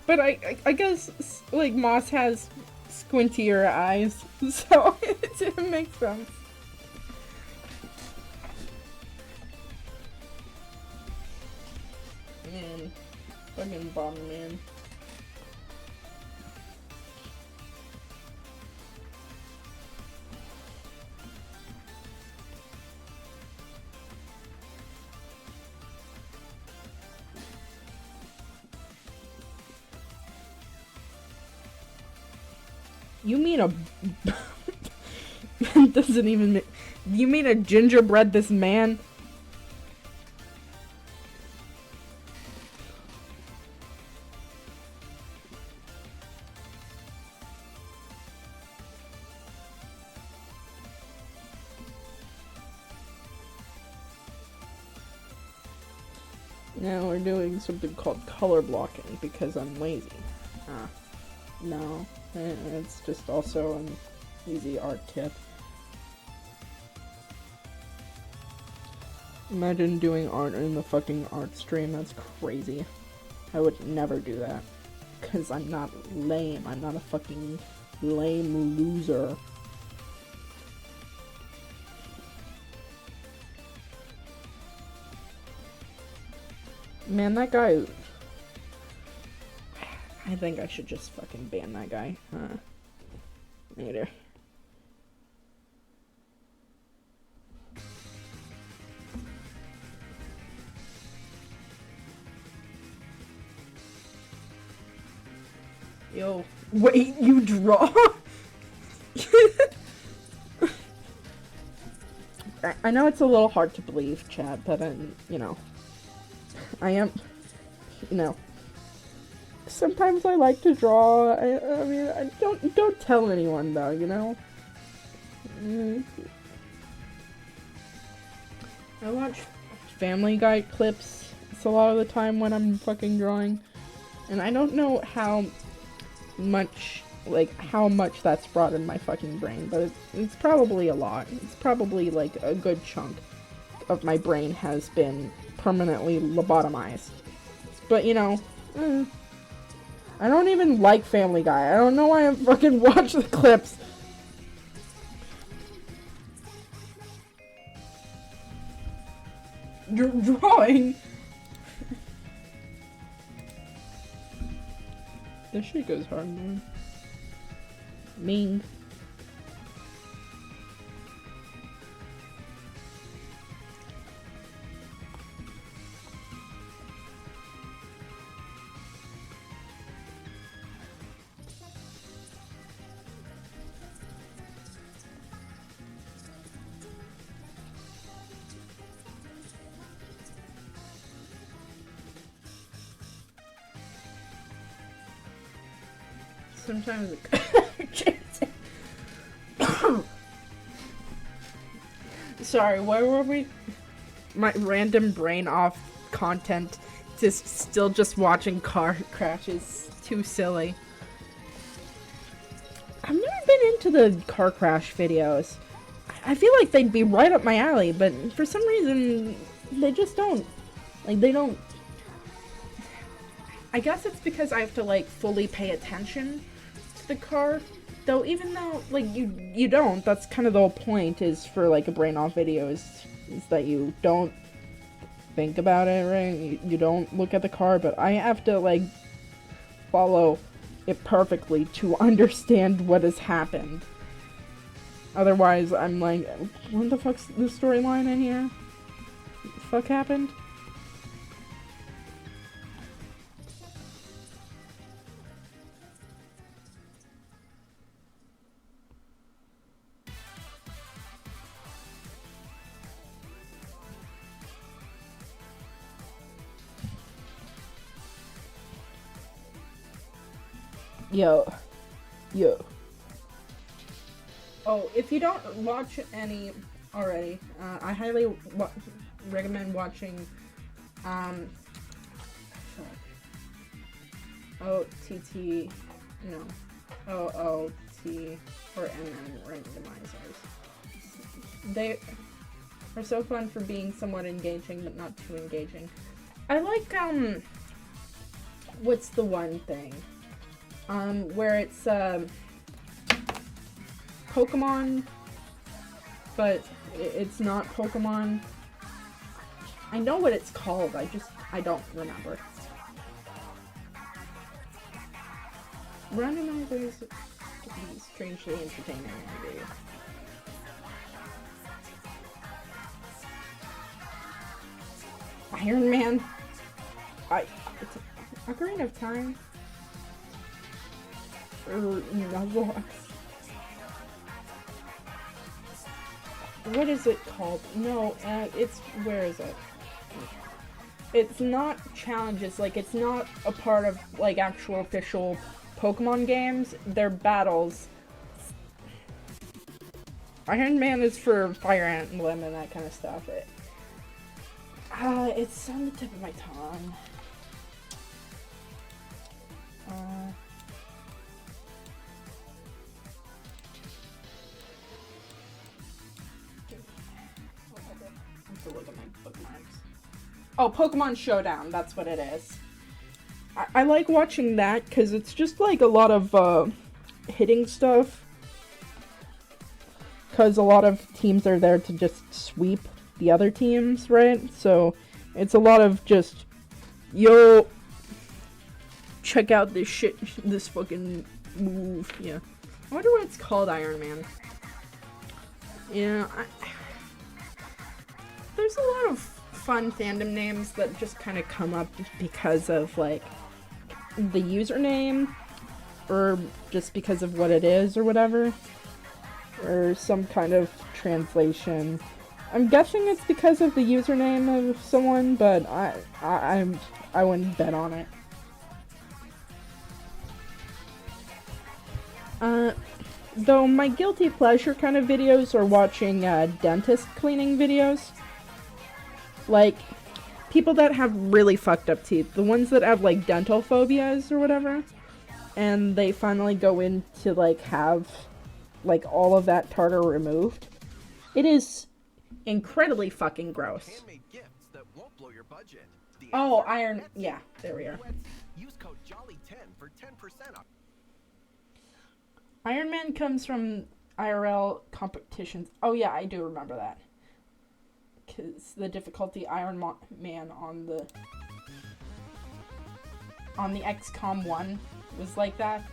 But I guess like Moss has squintier eyes, so it makes sense. Man, fucking Bomberman. You mean a doesn't even you mean a gingerbread this man? Now we're doing something called color blocking because I'm lazy. No, it's just also an easy art tip. Imagine doing art in the fucking art stream, that's crazy. I would never do that. Cause I'm not lame, I'm not a fucking lame loser. Man, that guy... I think I should just fucking ban that guy. Later. Yo, wait, you draw? I know it's a little hard to believe, Chad, but you know, I am, you know, sometimes I like to draw. I mean, don't tell anyone though, you know. I watch Family Guy clips. It's a lot of the time when I'm fucking drawing, and I don't know how much that's brought in my fucking brain, but it's probably a lot. It's probably like a good chunk of my brain has been permanently lobotomized. But you know, I don't even like Family Guy. I don't know why I fucking watch the clips. You're drawing. This shit goes hard, man. Mean. Sometimes it Sorry, where were we? My random brain off content, still just watching car crashes. Too silly. I've never been into the car crash videos. I feel like they'd be right up my alley, but for some reason, they just don't. Like, they don't... I guess it's because I have to, like, fully pay attention to the car. Though, even though, like, you don't, that's kind of the whole point, is for, like, a brain-off video, is that you don't think about it, right? You don't look at the car, but I have to, like, follow it perfectly to understand what has happened. Otherwise, I'm like, what the fuck's the storyline in here? What the fuck happened? Yo. Oh, if you don't watch any already, I highly recommend watching, OTT, no, OOT, or MM randomizers. They are so fun for being somewhat engaging, but not too engaging. I like, what's the one thing? Where it's, Pokemon, but it's not Pokemon. I know what it's called, I don't remember. Randomizers can be strangely entertaining, maybe. Iron Man? Ocarina of Time? Or Nuzlocke? What is it called? No, where is it? It's not challenges, like, it's not a part of, like, actual official Pokemon games. They're battles. Iron Man is for Fire Emblem and that kind of stuff. It's on the tip of my tongue. To look at my bookmarks. Oh, Pokemon Showdown, that's what it is. I like watching that because it's just like a lot of hitting stuff. Because a lot of teams are there to just sweep the other teams, right? So it's a lot of just, yo, check out this shit, this fucking move. Yeah. I wonder what it's called, Iron Man. Yeah, there's a lot of fun fandom names that just kind of come up because of, like, the username, or just because of what it is, or whatever. Or some kind of translation. I'm guessing it's because of the username of someone, but I wouldn't bet on it. Though my guilty pleasure kind of videos are watching dentist cleaning videos. Like, people that have really fucked up teeth. The ones that have, like, dental phobias or whatever. And they finally go in to, like, have, like, all of that tartar removed. It is incredibly fucking gross. Oh, Iron... Yeah, there we are. Use code Jolly10 for 10% off. Iron Man comes from IRL competitions. Oh yeah, I do remember that. Because the difficulty Iron Man on the XCOM 1 was like that.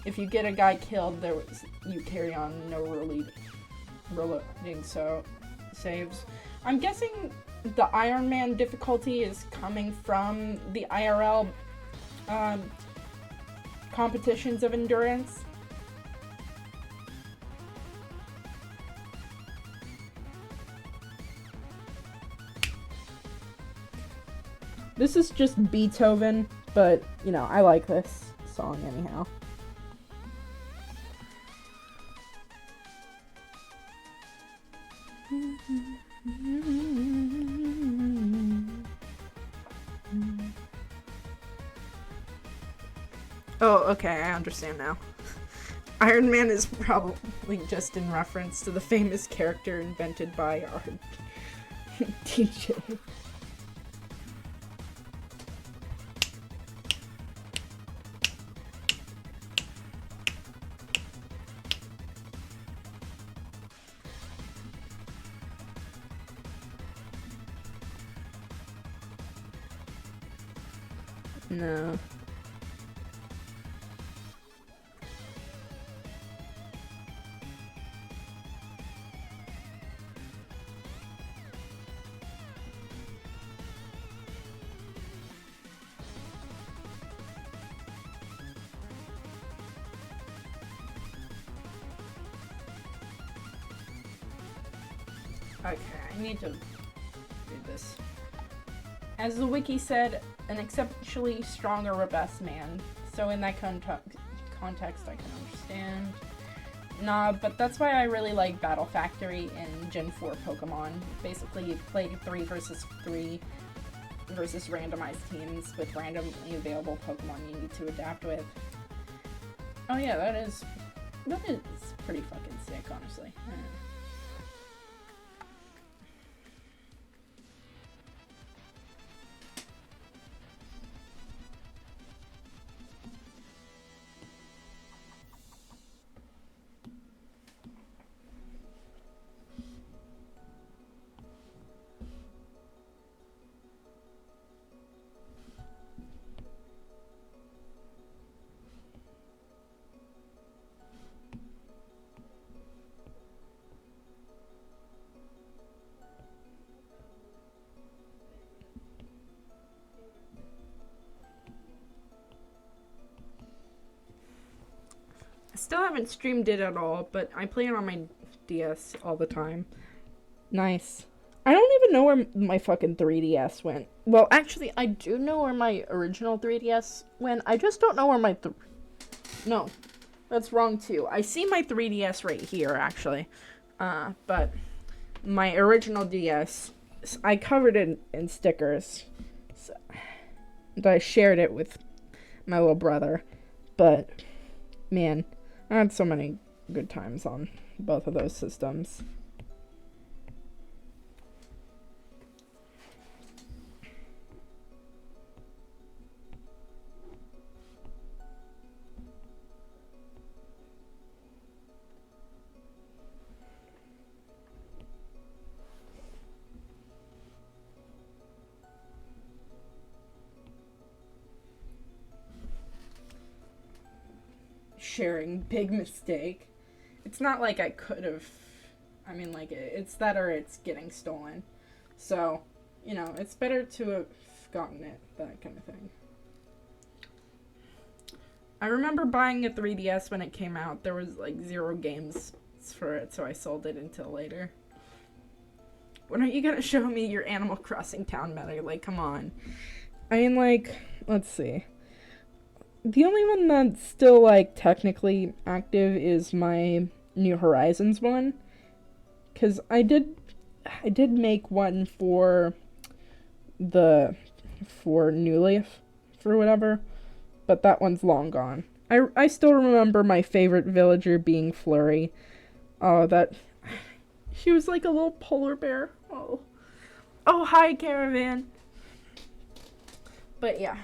If you get a guy killed, you carry on no reloading, so saves. I'm guessing the Iron Man difficulty is coming from the IRL competitions of endurance. This is just Beethoven, but, you know, I like this song anyhow. Oh, okay, I understand now. Iron Man is probably just in reference to the famous character invented by our DJ. No. Okay, I need to read this. As the wiki said, an exceptionally strong or robust man. So in that context, I can understand. Nah, but that's why I really like Battle Factory and Gen 4 Pokemon. Basically, you play 3 versus 3 versus randomized teams with randomly available Pokemon you need to adapt with. Oh yeah, that is pretty fucking sick, honestly. Yeah. Still haven't streamed it at all, but I play it on my DS all the time. Nice. I don't even know where my fucking 3DS went. Well, actually, I do know where my original 3DS went. I just don't know where my... No, that's wrong, too. I see my 3DS right here, actually. But my original DS, I covered it in stickers. So, and I shared it with my little brother. But, man... I had so many good times on both of those systems. Sharing, big mistake. It's not like I could have. I mean, like, it's that or it's getting stolen. So, you know, it's better to have gotten it, that kind of thing. I remember buying a 3DS when it came out. There was, like, 0 games for it, so I sold it until later. When are you gonna show me your Animal Crossing town meta? Like, come on. I mean, like, let's see. The only one that's still, like, technically active is my New Horizons one. Because I did make one for New Leaf, for whatever. But that one's long gone. I still remember my favorite villager being Flurry. Oh, she was like a little polar bear. Oh, hi, Caravan. But yeah,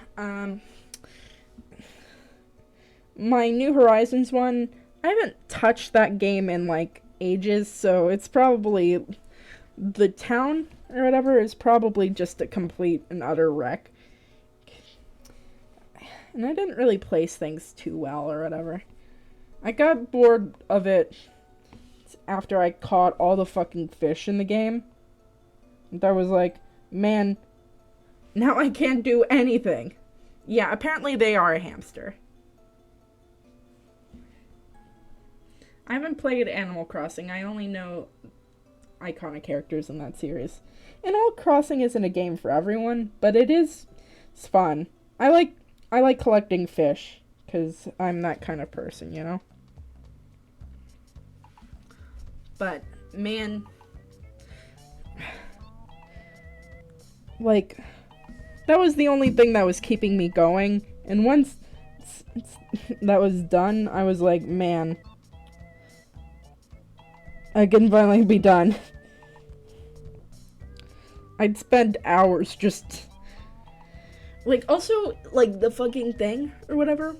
my New Horizons one, I haven't touched that game in, like, ages, so it's probably... The town, or whatever, is probably just a complete and utter wreck. And I didn't really place things too well, or whatever. I got bored of it after I caught all the fucking fish in the game. And I was like, man, now I can't do anything. Yeah, apparently they are a hamster. I haven't played Animal Crossing. I only know iconic characters in that series. Animal Crossing isn't a game for everyone, but it's fun. I like collecting fish, because I'm that kind of person, you know? But, man, like, that was the only thing that was keeping me going, and once that was done, I was like, man, I can finally be done. I'd spend hours just... Like, also, like, the fucking thing, or whatever,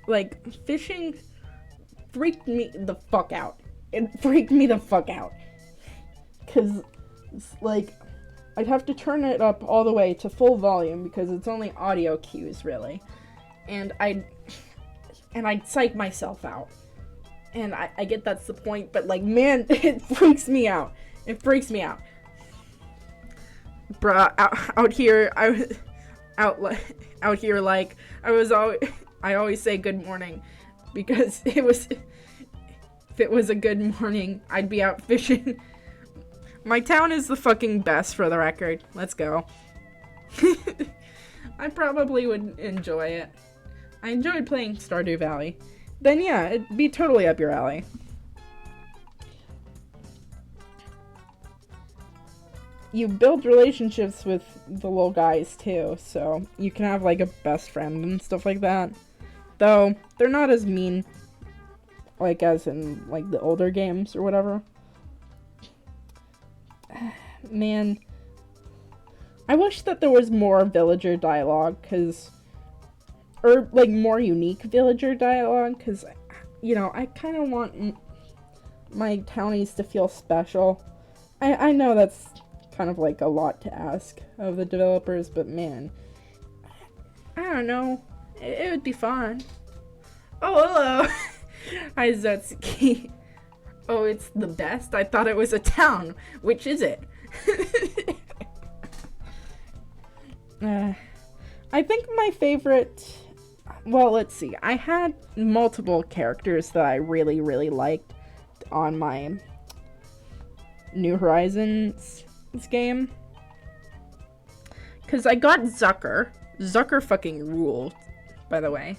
like, fishing freaked me the fuck out. It freaked me the fuck out. Because, like, I'd have to turn it up all the way to full volume, because it's only audio cues, really. And I'd psych myself out. And I get that's the point, but, like, man, it freaks me out. It freaks me out. Bruh, out here, out here, like, I always say good morning, because if it was a good morning, I'd be out fishing. My town is the fucking best, for the record. Let's go. I probably would enjoy it. I enjoyed playing Stardew Valley. Then yeah, it'd be totally up your alley. you build relationships with the little guys too, so you can have like a best friend and stuff like that. Though they're not as mean, like as in like the older games or whatever. Man, I wish that there was more villager dialogue, or like more unique villager dialogue, cause you know, I kind of want my townies to feel special. I know that's kind of like a lot to ask of the developers, but man, I don't know. It would be fun. Oh, hello. Hi, Zetsuki. Oh, it's the best? I thought it was a town. Which is it? I think my favorite... Well, let's see. I had multiple characters that I really, really liked on my New Horizons game. Because I got Zucker. Zucker fucking ruled, by the way.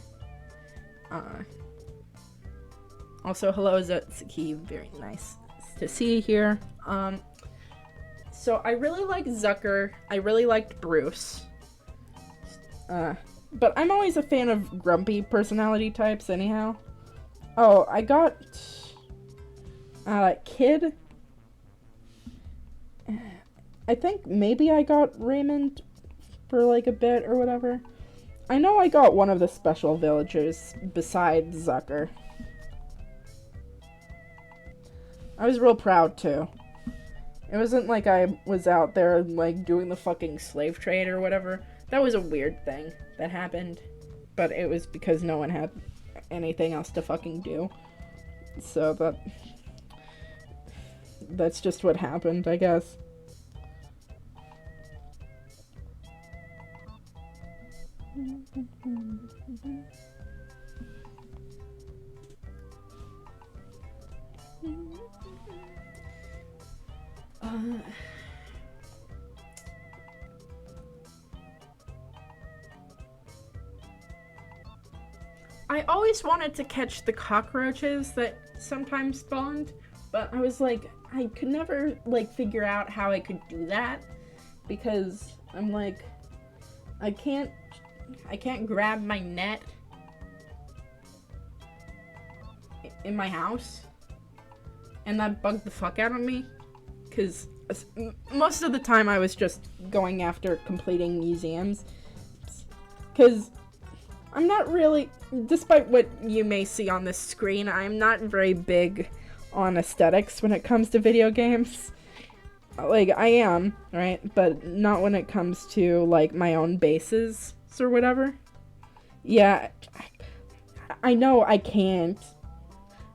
Also, hello, Zetsuki. Very nice to see you here. So I really like Zucker. I really liked Bruce. But I'm always a fan of grumpy personality types anyhow. Oh, I got Kid. I think maybe I got Raymond for like a bit or whatever. I know I got one of the special villagers besides Zucker. I was real proud too. It wasn't like I was out there like doing the fucking slave trade or whatever. That was a weird thing that happened, but it was because no one had anything else to fucking do. So that's just what happened, I guess. I always wanted to catch the cockroaches that sometimes spawned, but I was like, I could never like figure out how I could do that because I'm like, I can't grab my net in my house, and that bugged the fuck out of me because most of the time I was just going after completing museums because I'm not really, despite what you may see on this screen, I'm not very big on aesthetics when it comes to video games. Like, I am, right? But not when it comes to, like, my own bases or whatever. Yeah, I know I can't,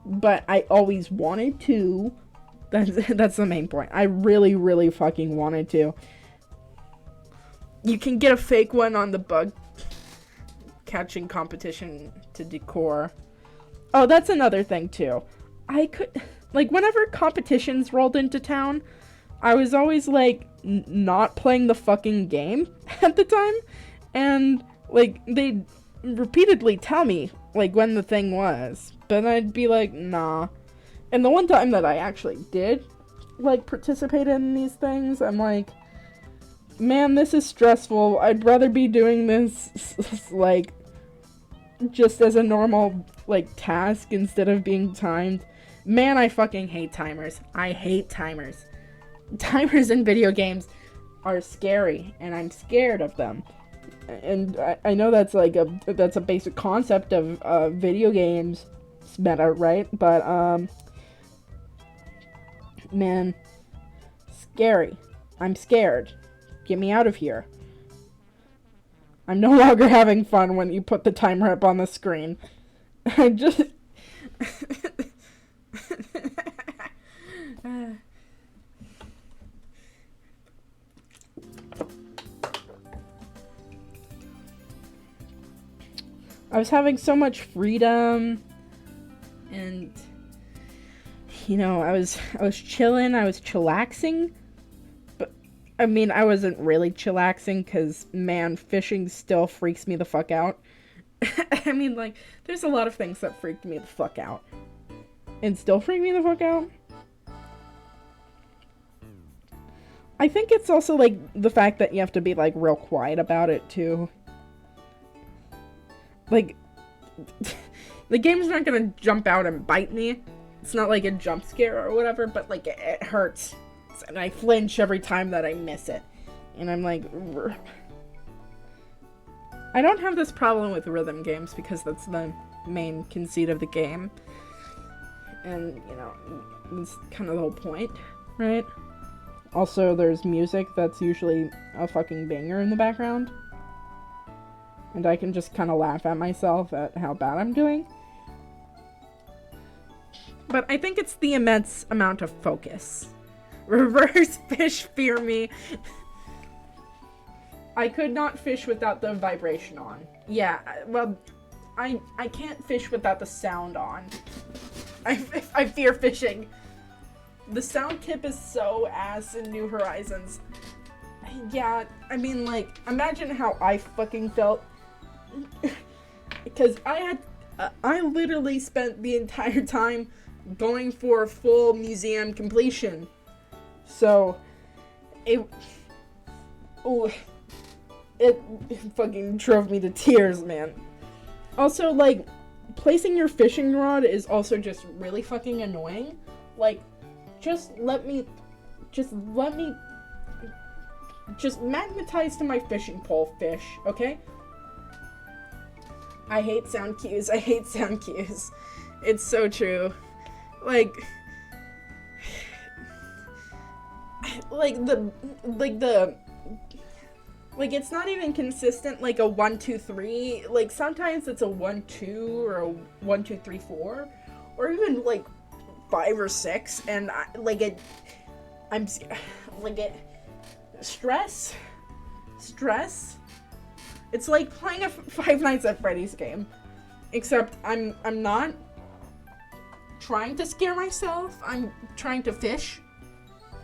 but I always wanted to. That's the main point. I really, really fucking wanted to. You can get a fake one on the bug catching competition to decor. Oh, that's another thing too. I could, like, whenever competitions rolled into town, I was always like not playing the fucking game at the time, and like they'd repeatedly tell me like when the thing was, but I'd be like, nah. And the one time that I actually did like participate in these things, I'm like, man, this is stressful. I'd rather be doing this like just as a normal like task instead of being timed. Man, I fucking hate timers. I hate timers. Timers in video games are scary, and I'm scared of them. And I know that's like that's a basic concept of video games meta, right? But man, scary. I'm scared. Get me out of here. I'm no longer having fun when you put the timer up on the screen. I just... I was having so much freedom, and you know, I was chilling, I was chillaxing, but I mean, I wasn't really chillaxing because, man, fishing still freaks me the fuck out. I mean, like, there's a lot of things that freaked me the fuck out, and still freak me the fuck out. I think it's also, like, the fact that you have to be, like, real quiet about it, too. Like, the game's not gonna jump out and bite me. It's not like a jump scare or whatever, but, like, it hurts. And I flinch every time that I miss it. And I'm like... Rrr. I don't have this problem with rhythm games because that's the main conceit of the game. And, you know, it's kind of the whole point, right? Also, there's music that's usually a fucking banger in the background. And I can just kind of laugh at myself at how bad I'm doing. But I think it's the immense amount of focus. Reverse fish fear me. I could not fish without the vibration on. Yeah, well, I can't fish without the sound on. I fear fishing. The sound tip is so ass in New Horizons. Yeah, I mean, like, imagine how I fucking felt. Because I literally spent the entire time going for full museum completion. So, it fucking drove me to tears, man. Also, like, placing your fishing rod is also just really fucking annoying. Like, just magnetize to my fishing pole, fish, okay? I hate sound cues. I hate sound cues. It's so true. Like it's not even consistent, like a 1, 2, 3. Like, sometimes it's a 1, 2, or a 1, 2, 3, 4, or even like 5 or 6, and stress. It's like playing a Five Nights at Freddy's game, except I'm not trying to scare myself. I'm trying to fish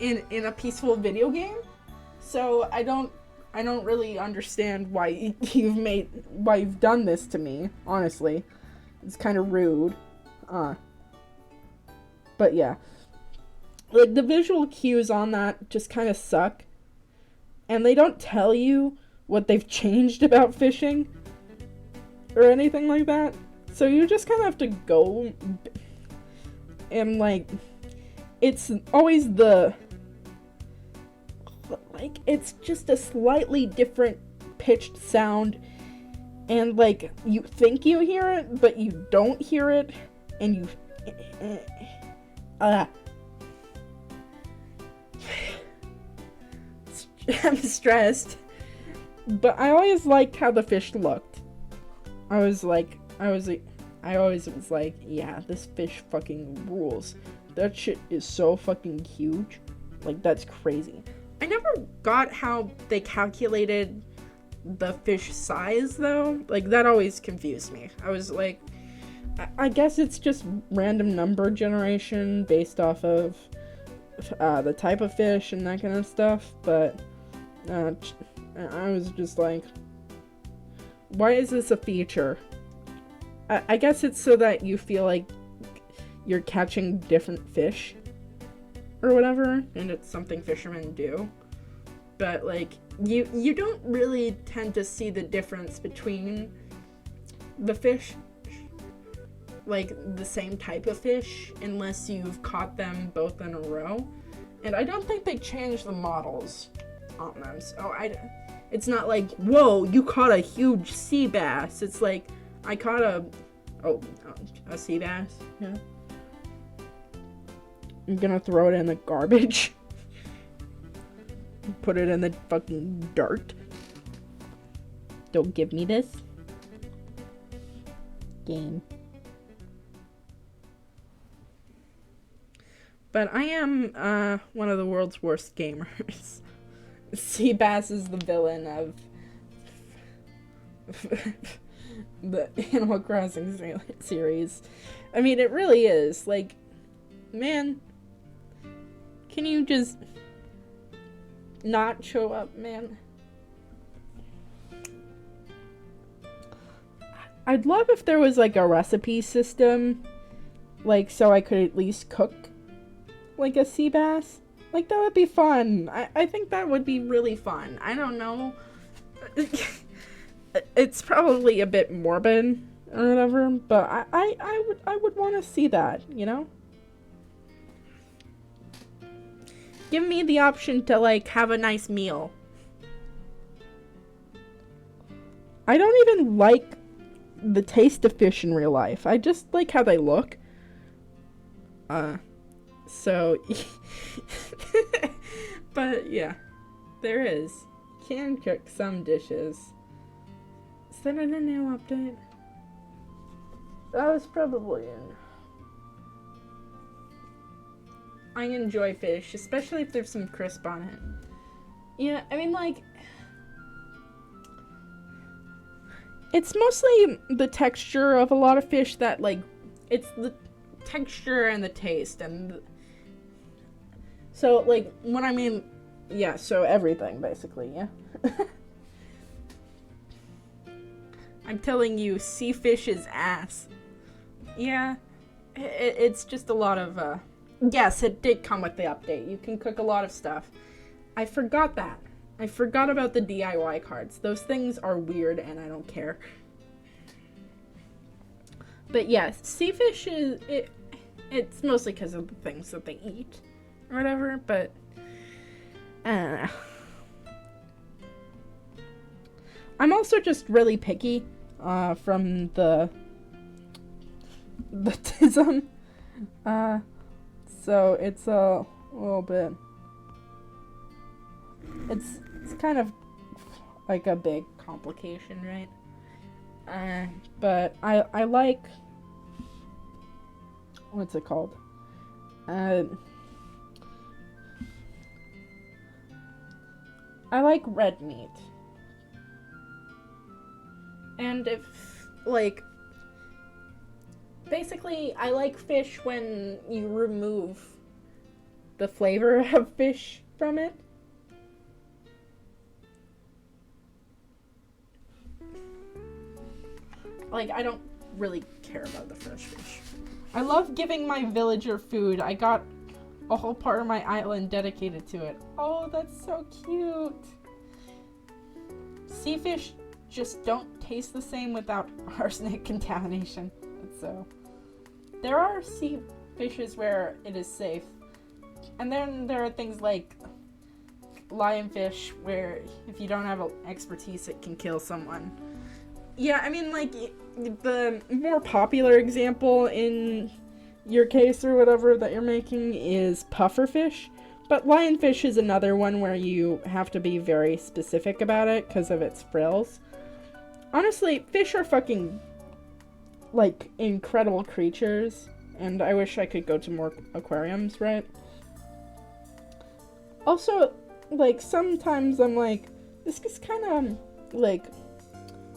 in a peaceful video game. So I don't really understand why you've done this to me, honestly. It's kind of rude. But yeah. Like, the visual cues on that just kind of suck. And they don't tell you what they've changed about fishing or anything like that. So you just kind of have to go and, like, it's always it's just a slightly different pitched sound, and, like, you think you hear it, but you don't hear it, and you, I'm stressed, but I always liked how the fish looked. I always was like, yeah, this fish fucking rules. That shit is so fucking huge. Like, that's crazy. I never got how they calculated the fish size, though. Like, that always confused me. I was like, I guess it's just random number generation based off of the type of fish and that kind of stuff, but I was just like, why is this a feature? I guess it's so that you feel like you're catching different fish or whatever, and it's something fishermen do. But, like, you don't really tend to see the difference between the fish, like, the same type of fish, unless you've caught them both in a row. And I don't think they changed the models on them, so it's not like, whoa, you caught a huge sea bass. It's like, I caught a sea bass, yeah. I'm gonna throw it in the garbage. Put it in the fucking dirt. Don't give me this. Game. But I am one of the world's worst gamers. Sea Bass is the villain of the Animal Crossing series. I mean, it really is. Like, man, can you just not show up, man? I'd love if there was, like, a recipe system, like, so I could at least cook, like, a sea bass. Like, that would be fun. I think that would be really fun. I don't know. It's probably a bit morbid or whatever, but I would want to see that, you know? Give me the option to, like, have a nice meal. I don't even like the taste of fish in real life. I just like how they look. So... But, yeah. There is. Can cook some dishes. Is that in a new update? That was probably in... I enjoy fish, especially if there's some crisp on it. Yeah, I mean, like... It's mostly the texture of a lot of fish that, like... It's the texture and the taste, and... So, like, when I mean... Yeah, so everything, basically, yeah? I'm telling you, sea fish is ass. Yeah, it's just a lot of, Yes, it did come with the update. You can cook a lot of stuff. I forgot that. I forgot about the DIY cards. Those things are weird and I don't care. But yes, sea fish is... It's mostly because of the things that they eat or whatever, but... I don't know. I'm also just really picky from the tism. So it's a little bit... It's kind of like a big complication, right? But I like... What's it called? I like red meat. And if, like... Basically, I like fish when you remove the flavor of fish from it. Like, I don't really care about the fresh fish. I love giving my villager food. I got a whole part of my island dedicated to it. Oh, that's so cute. Sea fish just don't taste the same without arsenic contamination. So, there are sea fishes where it is safe. And then there are things like lionfish where if you don't have expertise, it can kill someone. Yeah, I mean, like, the more popular example in your case or whatever that you're making is pufferfish. But lionfish is another one where you have to be very specific about it because of its frills. Honestly, fish are fucking, like, incredible creatures. And I wish I could go to more aquariums, right? Also, like, sometimes I'm like, this is kind of, like,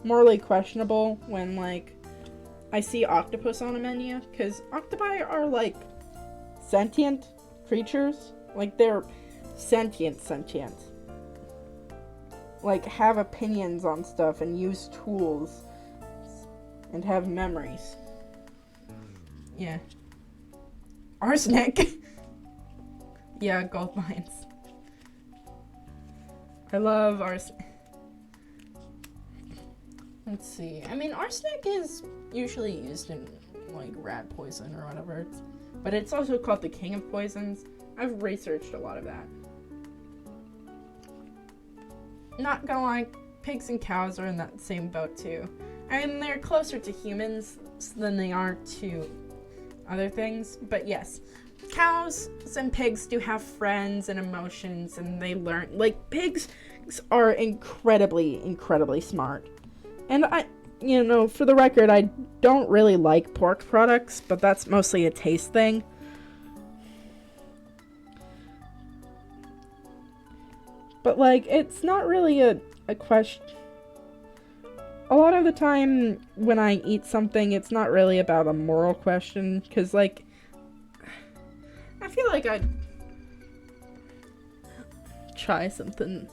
morally questionable when, like, I see octopus on a menu, because octopi are, like, sentient creatures. Like, they're sentient. Like, have opinions on stuff and use tools and have memories. Yeah. Arsenic! Yeah, gold mines. I love arsenic. Let's see. I mean, arsenic is usually used in, like, rat poison or whatever. But it's also called the king of poisons. I've researched a lot of that. Not gonna lie, pigs and cows are in that same boat too. I mean, they're closer to humans than they are to other things. But yes, cows and pigs do have friends and emotions, and they learn. Like, pigs are incredibly smart. And you know, for the record, I don't really like pork products, but that's mostly a taste thing. But, like, it's not really a question. A lot of the time when I eat something, it's not really about a moral question, because, like, I feel like I'd try something.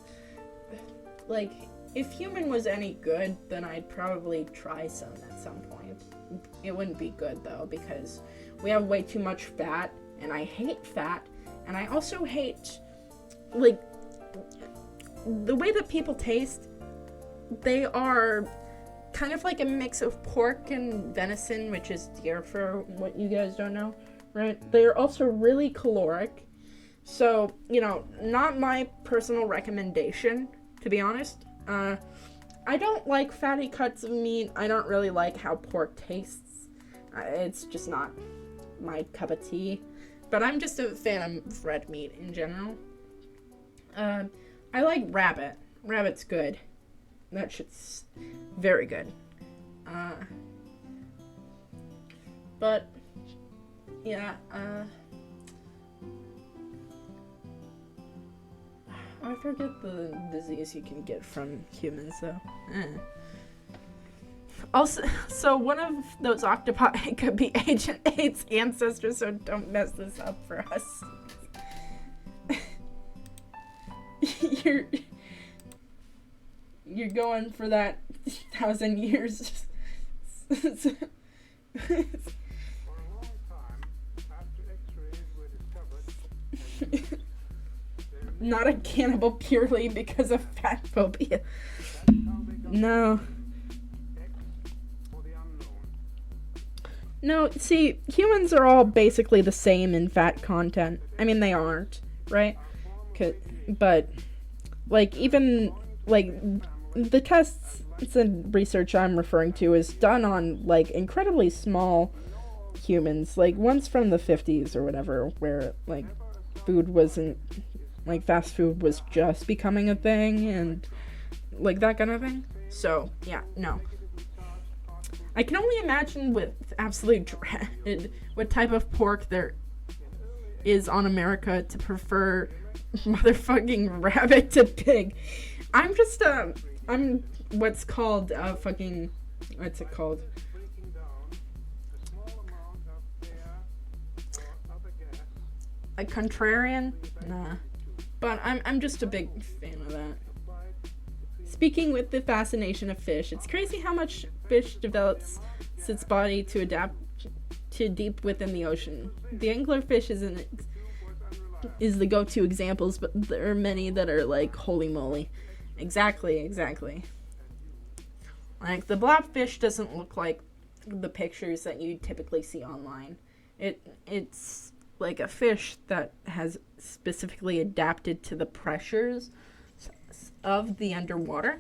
Like, if human was any good, then I'd probably try some at some point. It wouldn't be good, though, because we have way too much fat, and I hate fat, And I also hate, like, the way that people taste. They are kind of like a mix of pork and venison, which is deer for what you guys don't know, right? They're also really caloric. So, you know, not my personal recommendation, to be honest. I don't like fatty cuts of meat. I don't really like how pork tastes. It's just not my cup of tea. But I'm just a fan of red meat in general. I like rabbit. Rabbit's good. That shit's very good. But, yeah, I forget the disease you can get from humans, though. Also, so one of those octopi could be Agent 8's ancestors, so don't mess this up for us. You're going for that 1,000 years. For a long time, after X-rays were discovered, Not a cannibal purely because of fat phobia. No. No, see, humans are all basically the same in fat content. I mean, they aren't, right? But, like, even, like, the tests and research I'm referring to is done on, like, incredibly small humans. Like, one's from the 50s or whatever, where, like, food wasn't, like, fast food was just becoming a thing, and, like, that kind of thing. So, yeah, no. I can only imagine with absolute dread what type of pork there is on America to prefer motherfucking rabbit to pig. I'm just, I'm what's called, what's it called? A contrarian? Nah. But I'm just a big fan of that. Speaking with the fascination of fish, it's crazy how much fish develops its body to adapt to deep within the ocean. The anglerfish is the go-to examples, but there are many that are like, holy moly. Exactly. Like, the blobfish doesn't look like the pictures that you typically see online. It's like a fish that has specifically adapted to the pressures of the underwater.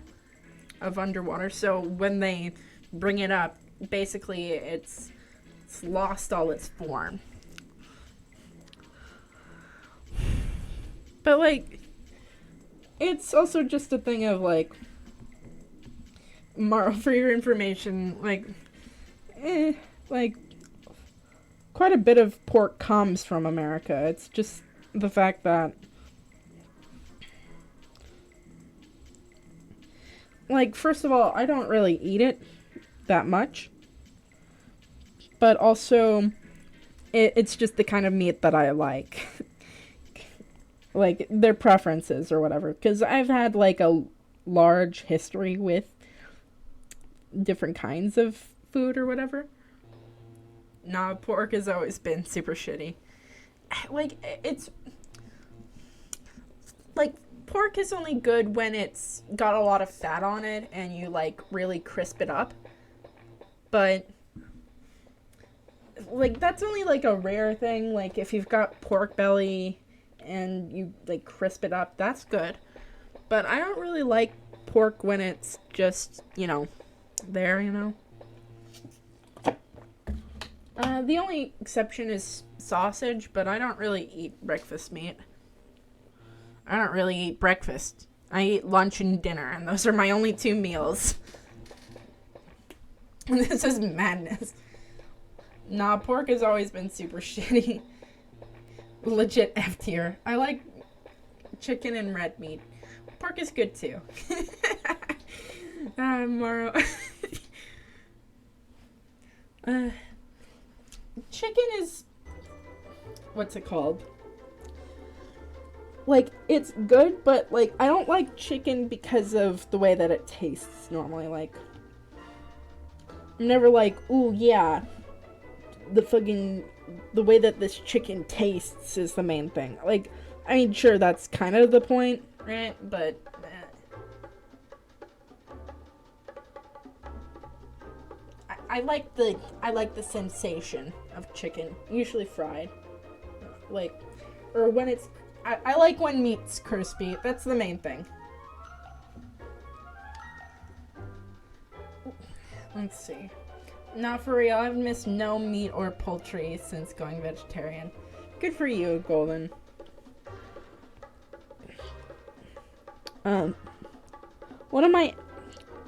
So when they bring it up, basically it's lost all its form. But, like, it's also just a thing of, like, for your information, like, quite a bit of pork comes from America. It's just the fact that, like, first of all, I don't really eat it that much. But also, it's just the kind of meat that I like. Like, their preferences or whatever. Because I've had, like, a large history with different kinds of food or whatever. Nah, pork has always been super shitty. Like, it's... Like, pork is only good when it's got a lot of fat on it and you, like, really crisp it up. But, like, that's only, like, a rare thing. Like, if you've got pork belly and you, like, crisp it up, that's good. But I don't really like pork when it's just, you know, there, you know. The only exception is sausage, but I don't really eat breakfast meat. I don't really eat breakfast. I eat lunch and dinner, and those are my only 2 meals. This is madness. Nah, pork has always been super shitty. Legit F tier. I like chicken and red meat. Pork is good too. Morrow. Chicken is... What's it called? Like, it's good, but, like, I don't like chicken because of the way that it tastes normally. Like, I'm never like, ooh, yeah, the fucking the way that this chicken tastes is the main thing. Like, I mean, sure, that's kind of the point, right? But I like the sensation of chicken, usually fried, like, or when it's. I like when meat's crispy. That's the main thing. Let's see. Not for real. I've missed no meat or poultry since going vegetarian. Good for you, Golden. One of my,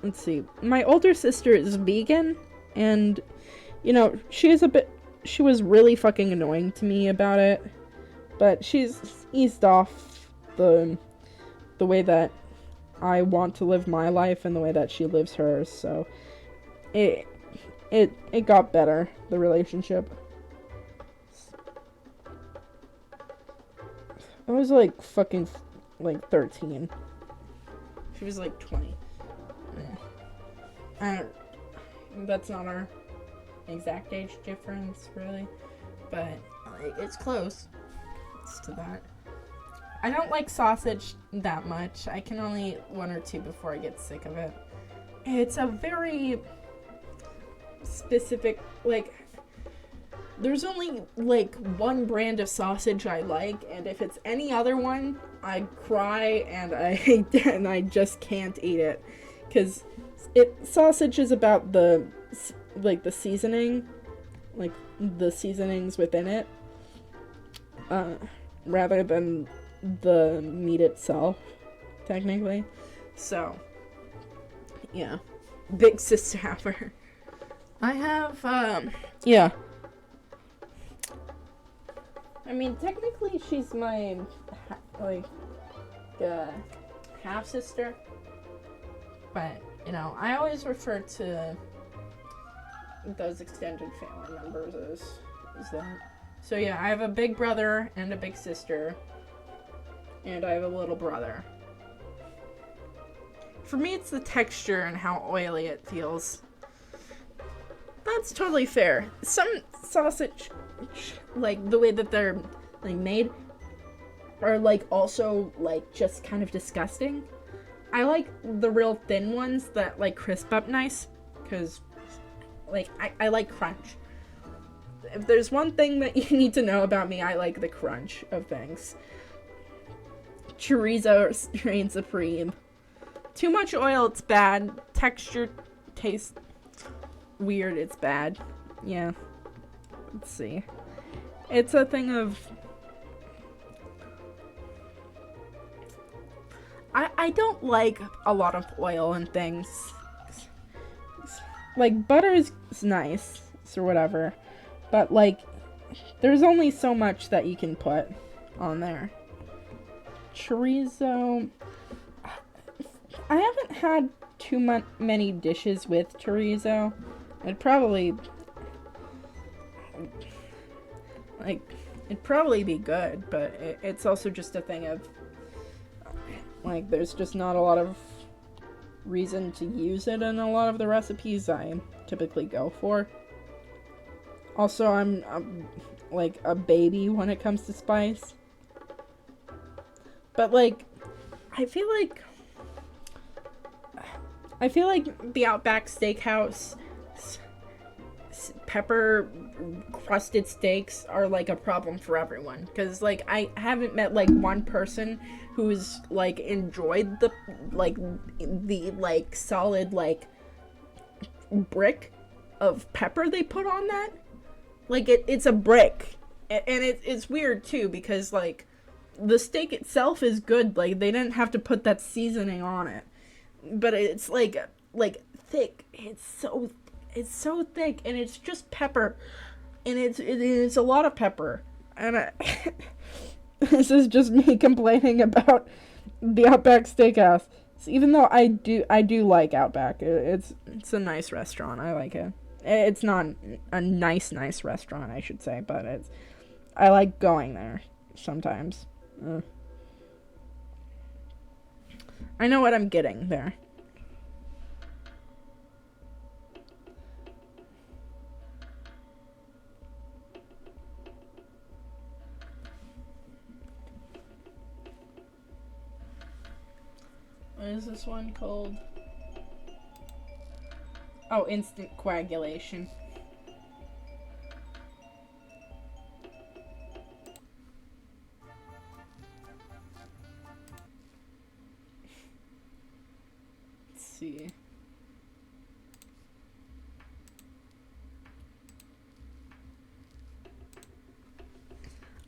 let's see. My older sister is vegan, and you know she was really fucking annoying to me about it, but she's eased off the way that I want to live my life and the way that she lives hers. So it got better, the relationship. I was like fucking like 13. She was like 20. That's not our exact age difference, really, but like, it's close. It's to that. I don't like sausage that much. I can only eat one or two before I get sick of it. It's a very specific, like, there's only like one brand of sausage I like, and if it's any other one, I cry and I just can't eat it, because sausage is about the seasoning, like the seasonings within it, rather than the meat itself, technically. So, yeah, big sister haver. I have, yeah. I mean, technically she's my, half sister, but, you know, I always refer to those extended family members as that. So yeah, I have a big brother and a big sister, and I have a little brother. For me, it's the texture and how oily it feels. That's totally fair. Some sausage, like, the way that they're, like, made, are, like, also, like, just kind of disgusting. I like the real thin ones that, like, crisp up nice, because, like, I like crunch. If there's one thing that you need to know about me, I like the crunch of things. Chorizo reigns supreme. Too much oil, it's bad. Texture, taste weird, it's bad. Yeah. Let's see. It's a thing of... I don't like a lot of oil and things. Like, butter is nice, or whatever. But, like, there's only so much that you can put on there. Chorizo... I haven't had too many dishes with chorizo. It'd probably be good, but it's also just a thing of, like, there's just not a lot of reason to use it in a lot of the recipes I typically go for. Also, I'm like a baby when it comes to spice. But, like, I feel like the Outback Steakhouse pepper crusted steaks are, like, a problem for everyone, because, like, I haven't met, like, one person who's, like, enjoyed the solid, like, brick of pepper they put on that. Like, it's a brick, and it's weird too, because, like, the steak itself is good. Like, they didn't have to put that seasoning on it, but it's like thick. It's so thick, and it's just pepper, and it's a lot of pepper. And this is just me complaining about the Outback Steakhouse. So even though I do like Outback, it's a nice restaurant. I like it. It's not a nice restaurant, I should say, but I like going there sometimes. I know what I'm getting there. What is this one called? Oh, instant coagulation. Let's see.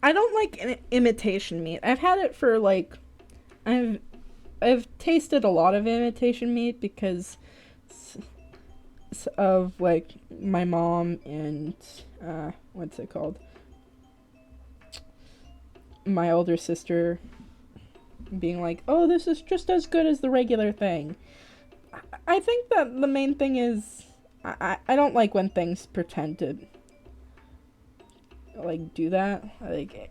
I don't like imitation meat. I've had it for like, I've tasted a lot of imitation meat because of like my mom and what's it called? My older sister being like, "Oh, this is just as good as the regular thing." I think that the main thing is I don't like when things pretend to like do that. Like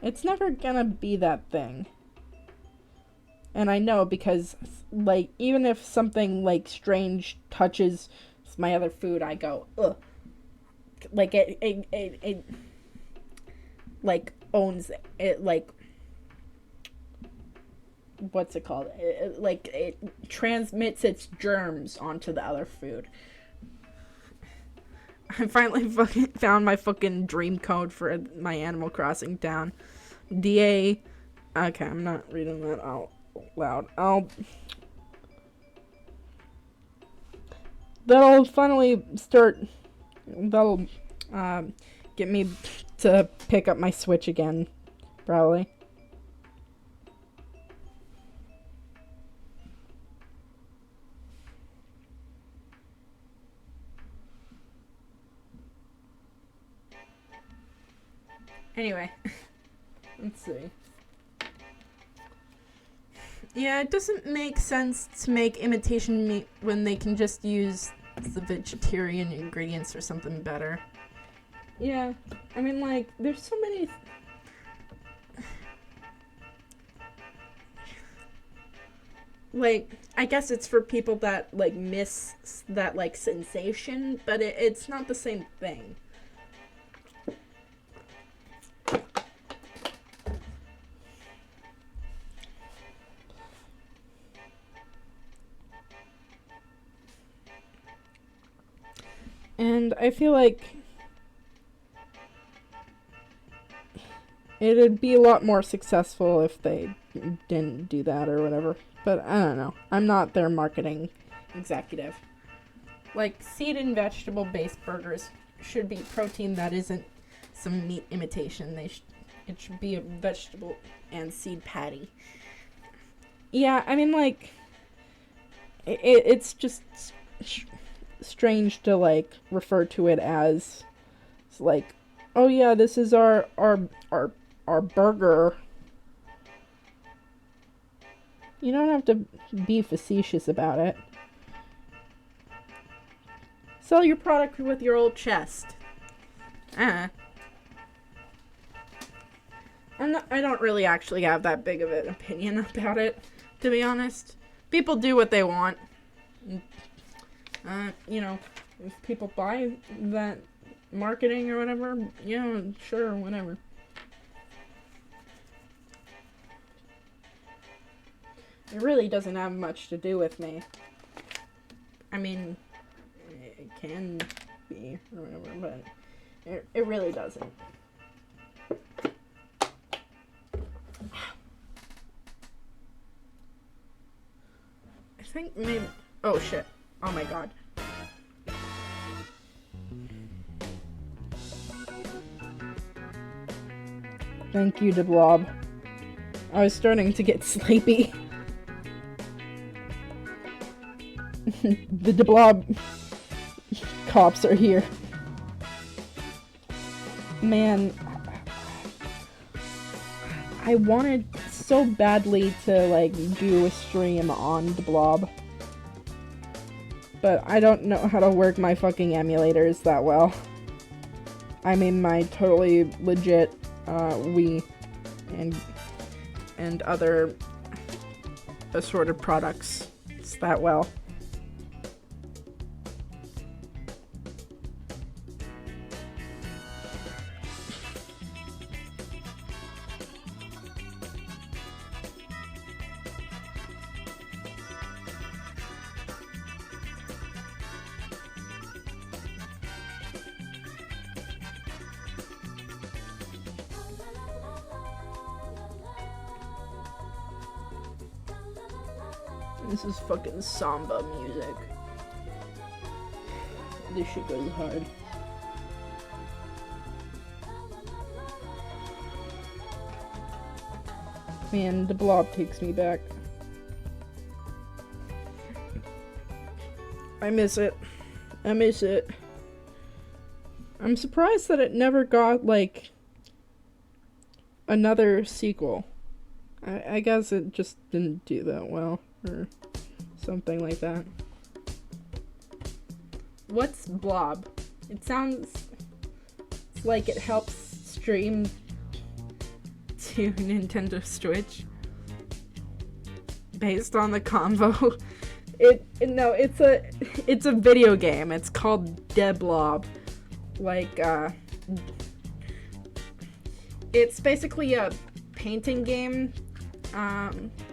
it's never gonna be that thing. And I know because like even if something like strange touches my other food, I go ugh. Like it like owns it, like what's it called? Like it transmits its germs onto the other food. I finally fucking found my fucking dream code for my Animal Crossing town. DA. Okay, I'm not reading that out loud. That'll finally start. That'll get me to pick up my Switch again, probably. Anyway, let's see. Yeah, it doesn't make sense to make imitation meat when they can just use the vegetarian ingredients or something better. Yeah, I mean, like, there's so many... Like, I guess it's for people that, like, miss that, like, sensation, but it's not the same thing. And I feel like it'd be a lot more successful if they didn't do that or whatever. But I don't know. I'm not their marketing executive. Like, seed and vegetable-based burgers should be protein that isn't some meat imitation. It should be a vegetable and seed patty. Yeah, I mean, like, it's just strange to like refer to it as like, oh yeah, this is our burger. You don't have to be facetious about it. Sell your product with your old chest. I don't really actually have that big of an opinion about it, to be honest. People do what they want. You know, if people buy that marketing or whatever, yeah, sure, whatever. It really doesn't have much to do with me. I mean, it can be or whatever, but it really doesn't. I think maybe... Oh, shit. Oh my god. Thank you, DeBlob. I was starting to get sleepy. The DeBlob cops are here. Man, I wanted so badly to like do a stream on DeBlob. But I don't know how to work my fucking emulators that well. I mean my totally legit Wii and other assorted products that well. This is fucking samba music. This shit goes hard. Man, the blob takes me back. I miss it. I miss it. I'm surprised that it never got, like, another sequel. I guess it just didn't do that well, or something like that. What's Blob? It sounds like it helps stream to Nintendo Switch based on the convo. It's a video game. It's called Dead Blob. Like, it's basically a painting game,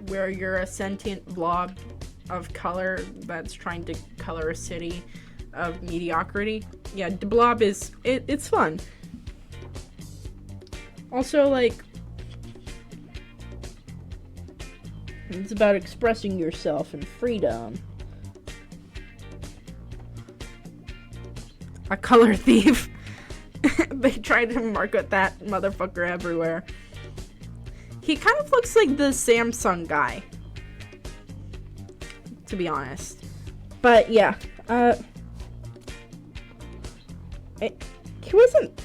where you're a sentient blob of color that's trying to color a city of mediocrity. Yeah, the blob it's fun. Also, like, it's about expressing yourself and freedom. A color thief. They tried to market that motherfucker everywhere. He kind of looks like the Samsung guy, to be honest. But yeah, he wasn't,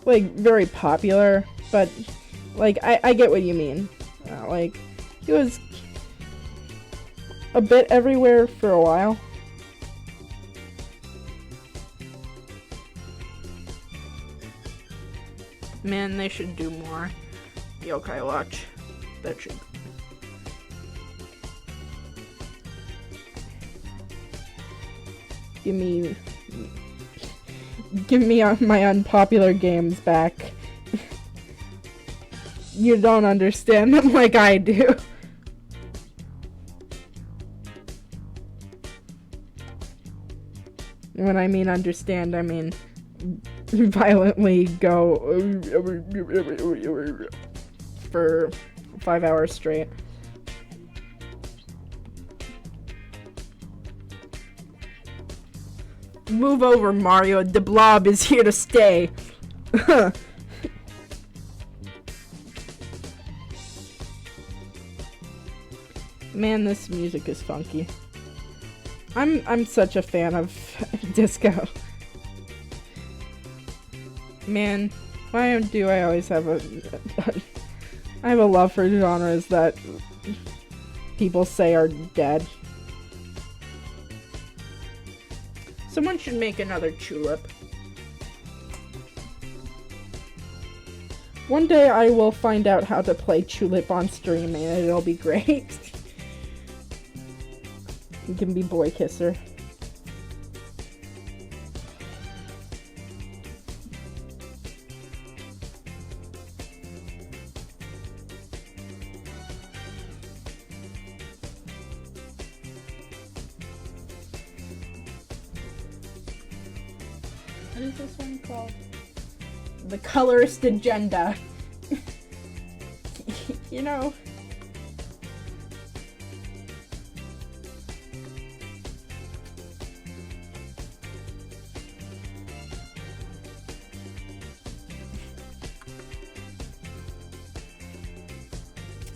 like, very popular, but, like, I get what you mean. Like, he was a bit everywhere for a while. Man, they should do more Yokai Watch. That should. Give me my unpopular games back. You don't understand them like I do. When I mean understand, I mean violently go for 5 hours straight. Move over, Mario. The blob is here to stay. Man, this music is funky. I'm such a fan of disco. Man, why do I always have I have a love for genres that people say are dead. Someone should make another Tulip. One day I will find out how to play Tulip on stream and it'll be great. You can be Boy Kisser. What is this one called? The Colorist Agenda. You know.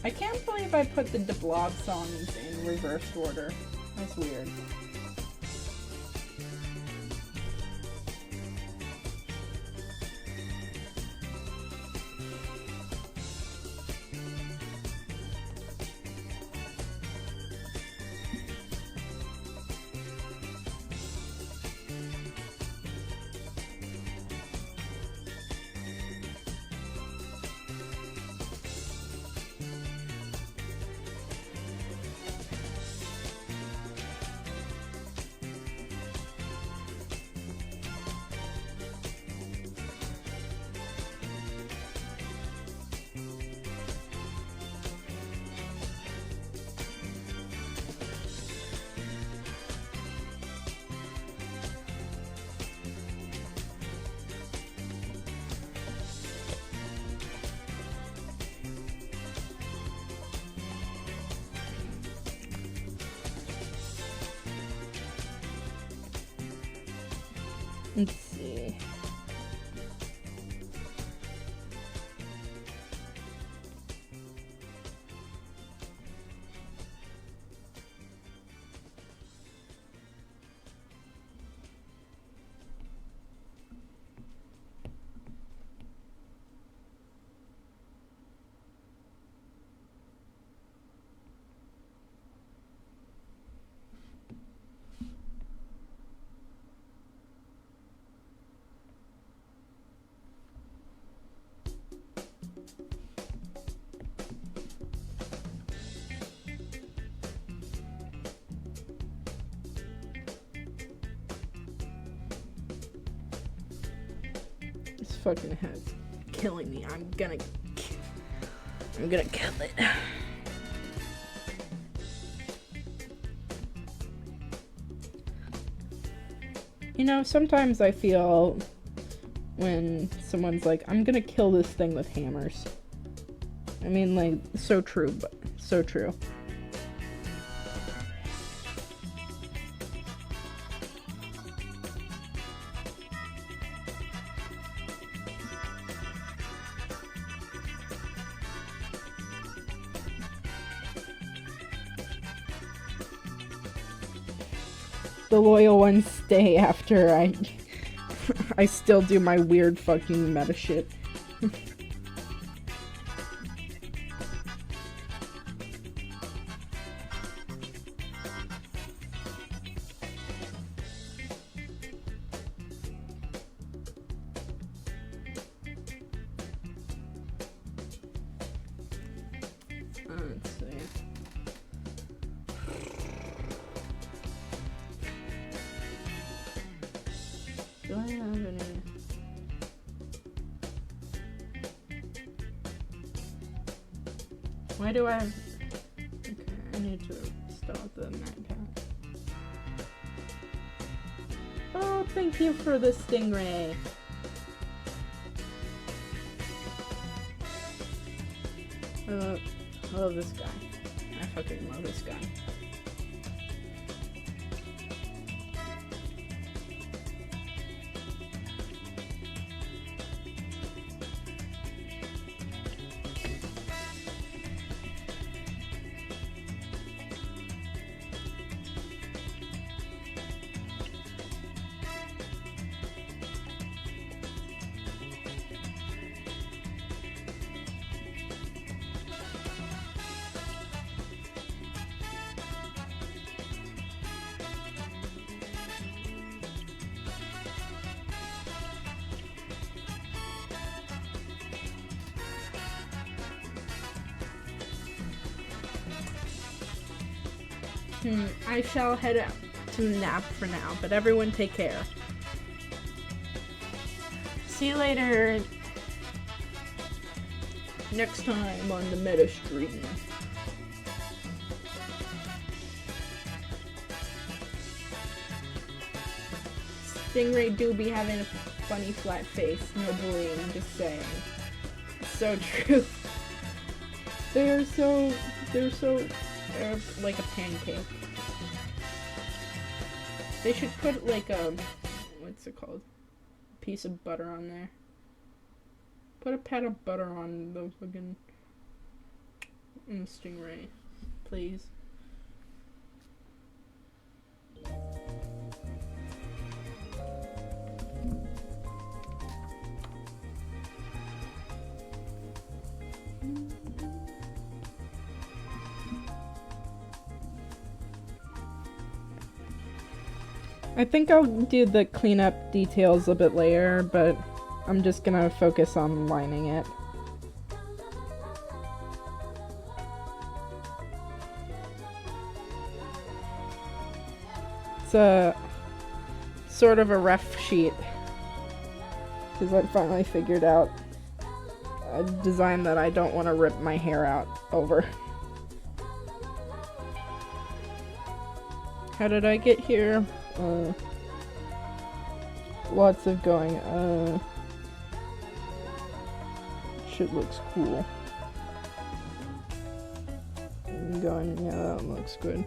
I can't believe I put the Blob songs in reversed order. That's weird. Let's see. This fucking head's killing me. I'm gonna kill it. You know, sometimes I feel when someone's like, I'm gonna kill this thing with hammers. I mean, like, so true, but so true. The loyal ones stay after I still do my weird fucking meta shit. Let's see. Do I have any? Why do I have? Okay, I need to start the night pack. Oh, thank you for the stingray. I love this guy. I fucking love this guy. I shall head out to nap for now, but everyone take care. See you later next time on the Meta Stream. Stingray do be having a funny flat face, no bullying, just saying. It's so true. They're like a pancake. They should put like a, what's it called? A piece of butter on there. Put a pat of butter on the fucking stingray, please. I think I'll do the cleanup details a bit later, but I'm just gonna focus on lining it. It's a sort of a rough sheet, because I finally figured out a design that I don't want to rip my hair out over. How did I get here? Lots of going, shit looks cool. I'm going, yeah, that looks good.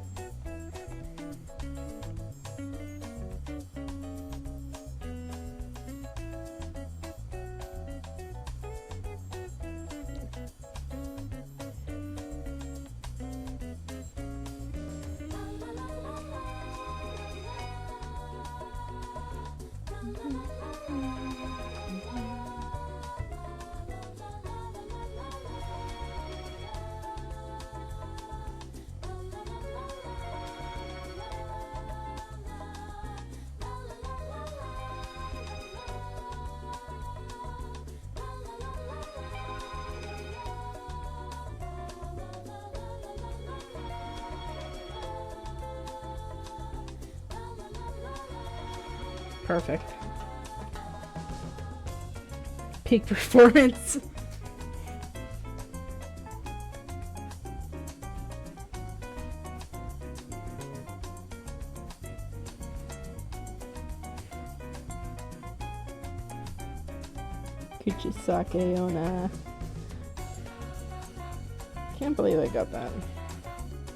Perfect. Peak performance. Kuchisake Ona. Can't believe I got that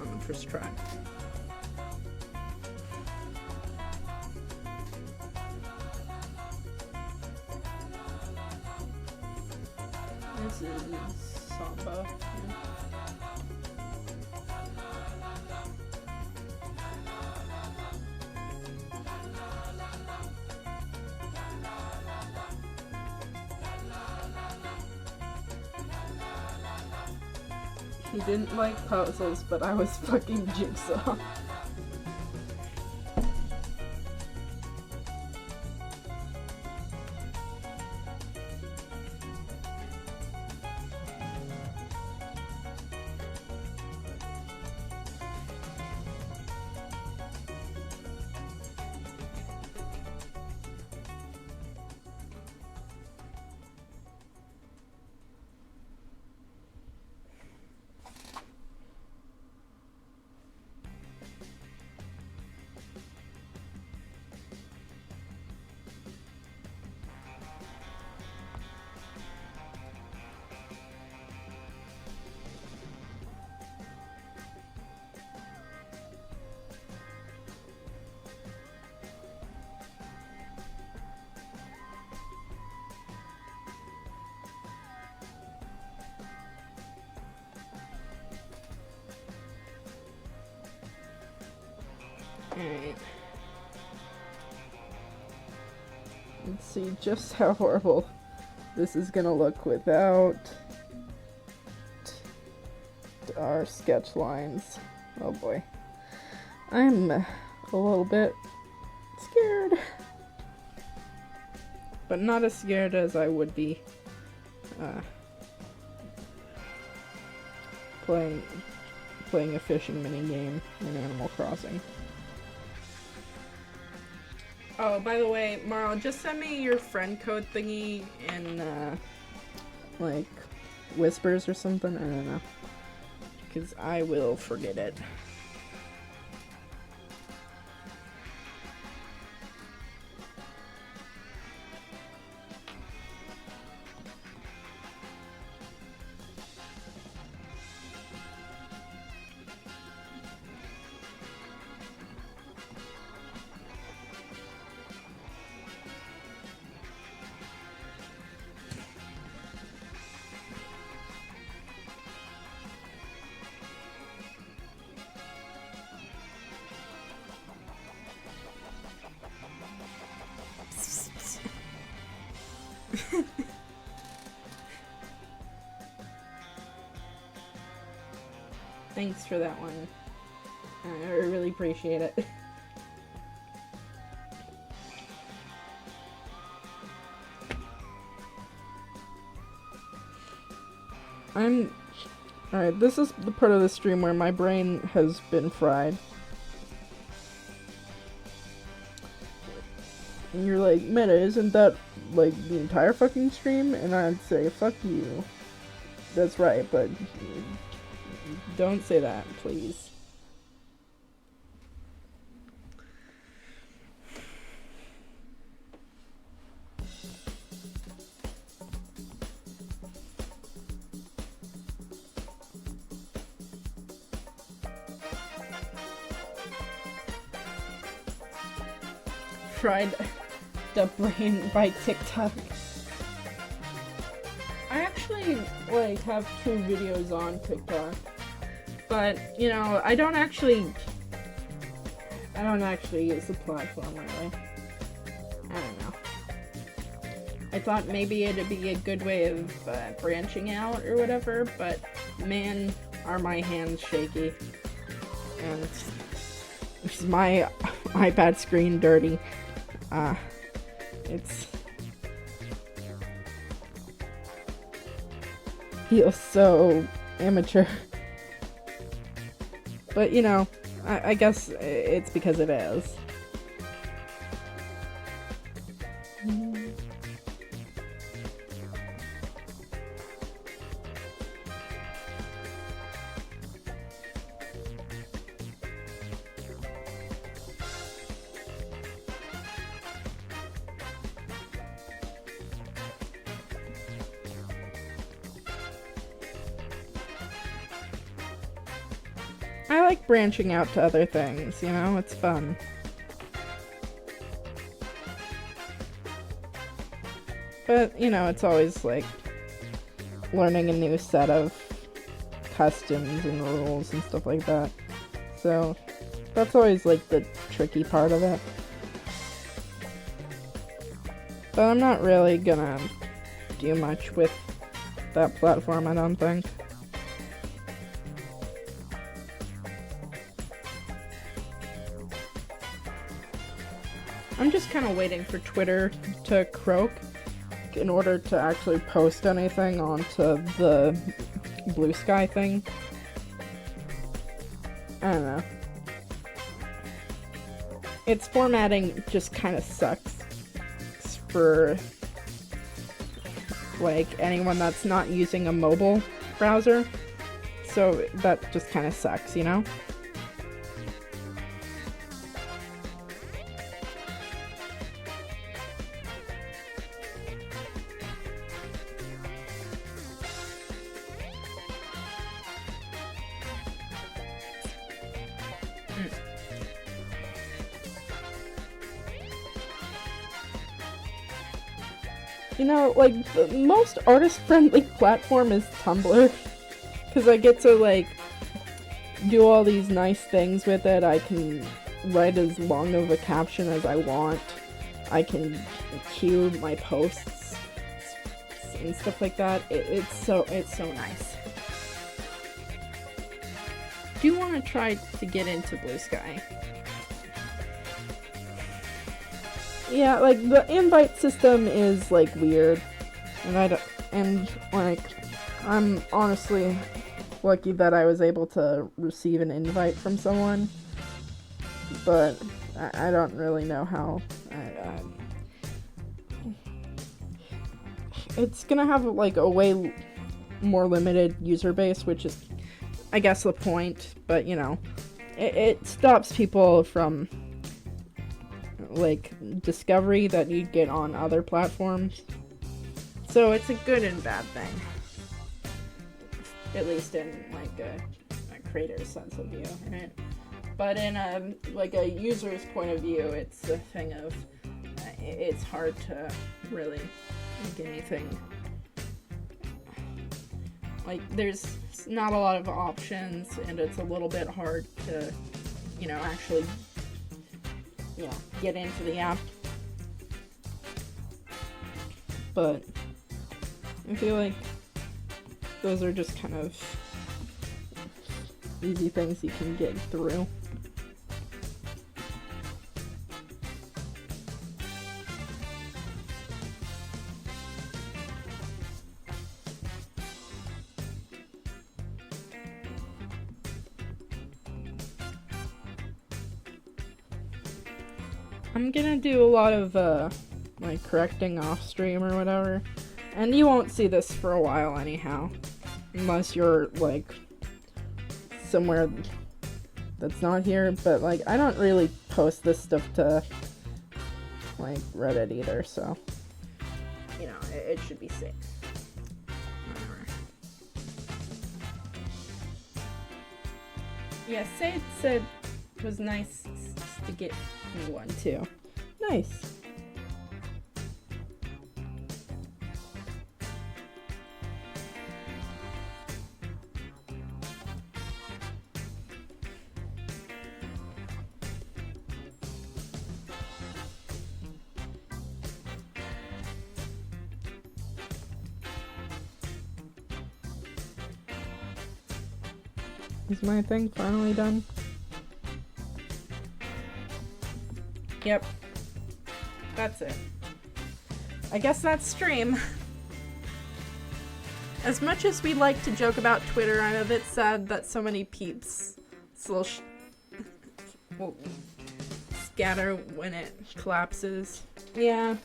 on the first try. This is Samba. He didn't like puzzles, but I was fucking Jigsaw. Alright. Let's see just how horrible this is gonna look without our sketch lines. Oh boy. I'm a little bit scared. But not as scared as I would be playing a fishing minigame in Animal Crossing. Oh, by the way, Marl, just send me your friend code thingy in, like, Whispers or something. I don't know. Because I will forget it. Thanks for that one. I really appreciate it. Alright, this is the part of the stream where my brain has been fried. And you're like, Meta, isn't that, like, the entire fucking stream? And I'd say, fuck you. That's right, but don't say that, please. Fried the brain by TikTok. I actually, like, have 2 videos on TikTok. But, you know, I don't actually use the platform really. I don't know. I thought maybe it'd be a good way of branching out or whatever, but man, are my hands shaky. And is my iPad screen dirty. It's feels so amateur. But, you know, I guess it's because it is. I like branching out to other things, you know, it's fun. But, you know, it's always like learning a new set of customs and rules and stuff like that. So that's always like the tricky part of it. But I'm not really gonna do much with that platform, I don't think. I'm just kind of waiting for Twitter to croak in order to actually post anything onto the Blue Sky thing. I don't know. Its formatting just kind of sucks for like anyone that's not using a mobile browser. So that just kind of sucks, you know? You know, like, the most artist-friendly platform is Tumblr. Because I get to, like, do all these nice things with it. I can write as long of a caption as I want. I can cue my posts and stuff like that. It's so nice. Do you want to try to get into Blue Sky? Yeah, like, the invite system is, like, weird, and I'm honestly lucky that I was able to receive an invite from someone, but I don't really know how. It's gonna have, like, a way more limited user base, which is, I guess, the point, but, you know, it stops people from, like, discovery that you'd get on other platforms. So it's a good and bad thing. At least in, like, a creator's sense of view, right? But in a, like, a user's point of view, it's a thing of, it's hard to really make anything. Like, there's not a lot of options, and it's a little bit hard to, you know, actually, you know, get into the app. But I feel like those are just kind of easy things you can get through. I'm gonna do a lot of, like, correcting off stream or whatever, and you won't see this for a while anyhow, unless you're, like, somewhere that's not here, but, like, I don't really post this stuff to, like, Reddit either, so, you know, it should be safe. Whatever. Yeah, Sade said it was nice to get me one too. Nice. Is my thing finally done? Yep. That's it. I guess that's stream. As much as we like to joke about Twitter, I'm a bit sad that so many peeps will scatter when it collapses. Yeah.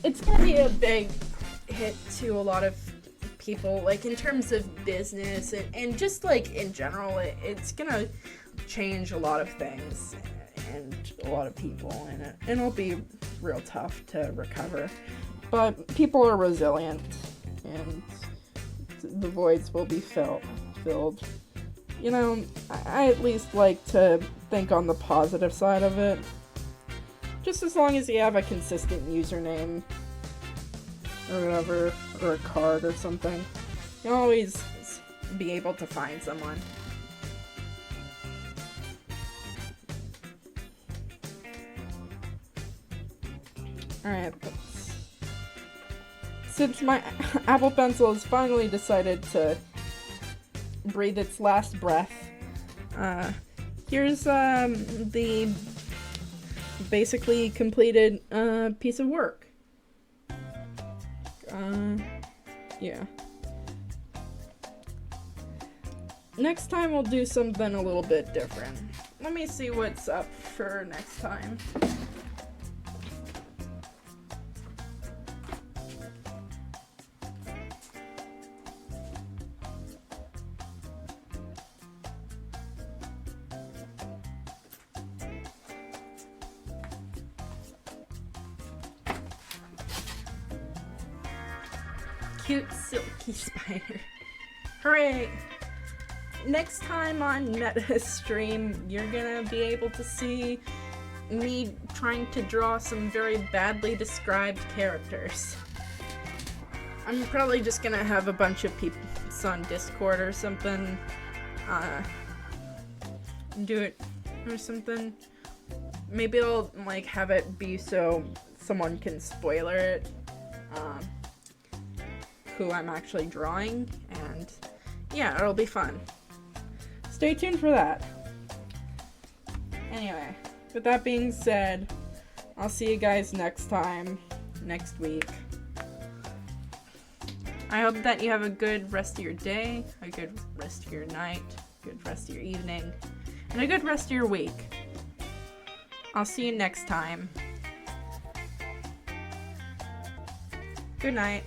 It's gonna be a big hit to a lot of people, like, in terms of business and just, like, in general, it's gonna change a lot of things and a lot of people, and it'll be real tough to recover. But people are resilient, and the voids will be filled. you know, I at least like to think on the positive side of it. Just as long as you have a consistent username or whatever, or a card or something, you'll always be able to find someone. Alright, since my Apple Pencil has finally decided to breathe its last breath, here's the basically completed piece of work. Yeah. Next time we'll do something a little bit different. Let me see what's up for next time. Cute silky spider. Hooray! Next time on Meta Stream, you're gonna be able to see me trying to draw some very badly described characters. I'm probably just gonna have a bunch of people on Discord or something, do it or something. Maybe I'll like have it be so someone can spoiler it, who I'm actually drawing, and yeah, it'll be fun. Stay tuned for that. Anyway, with that being said, I'll see you guys next week. I hope that you have a good rest of your day, a good rest of your night, a good rest of your evening, and a good rest of your week. I'll see you next time. Good night.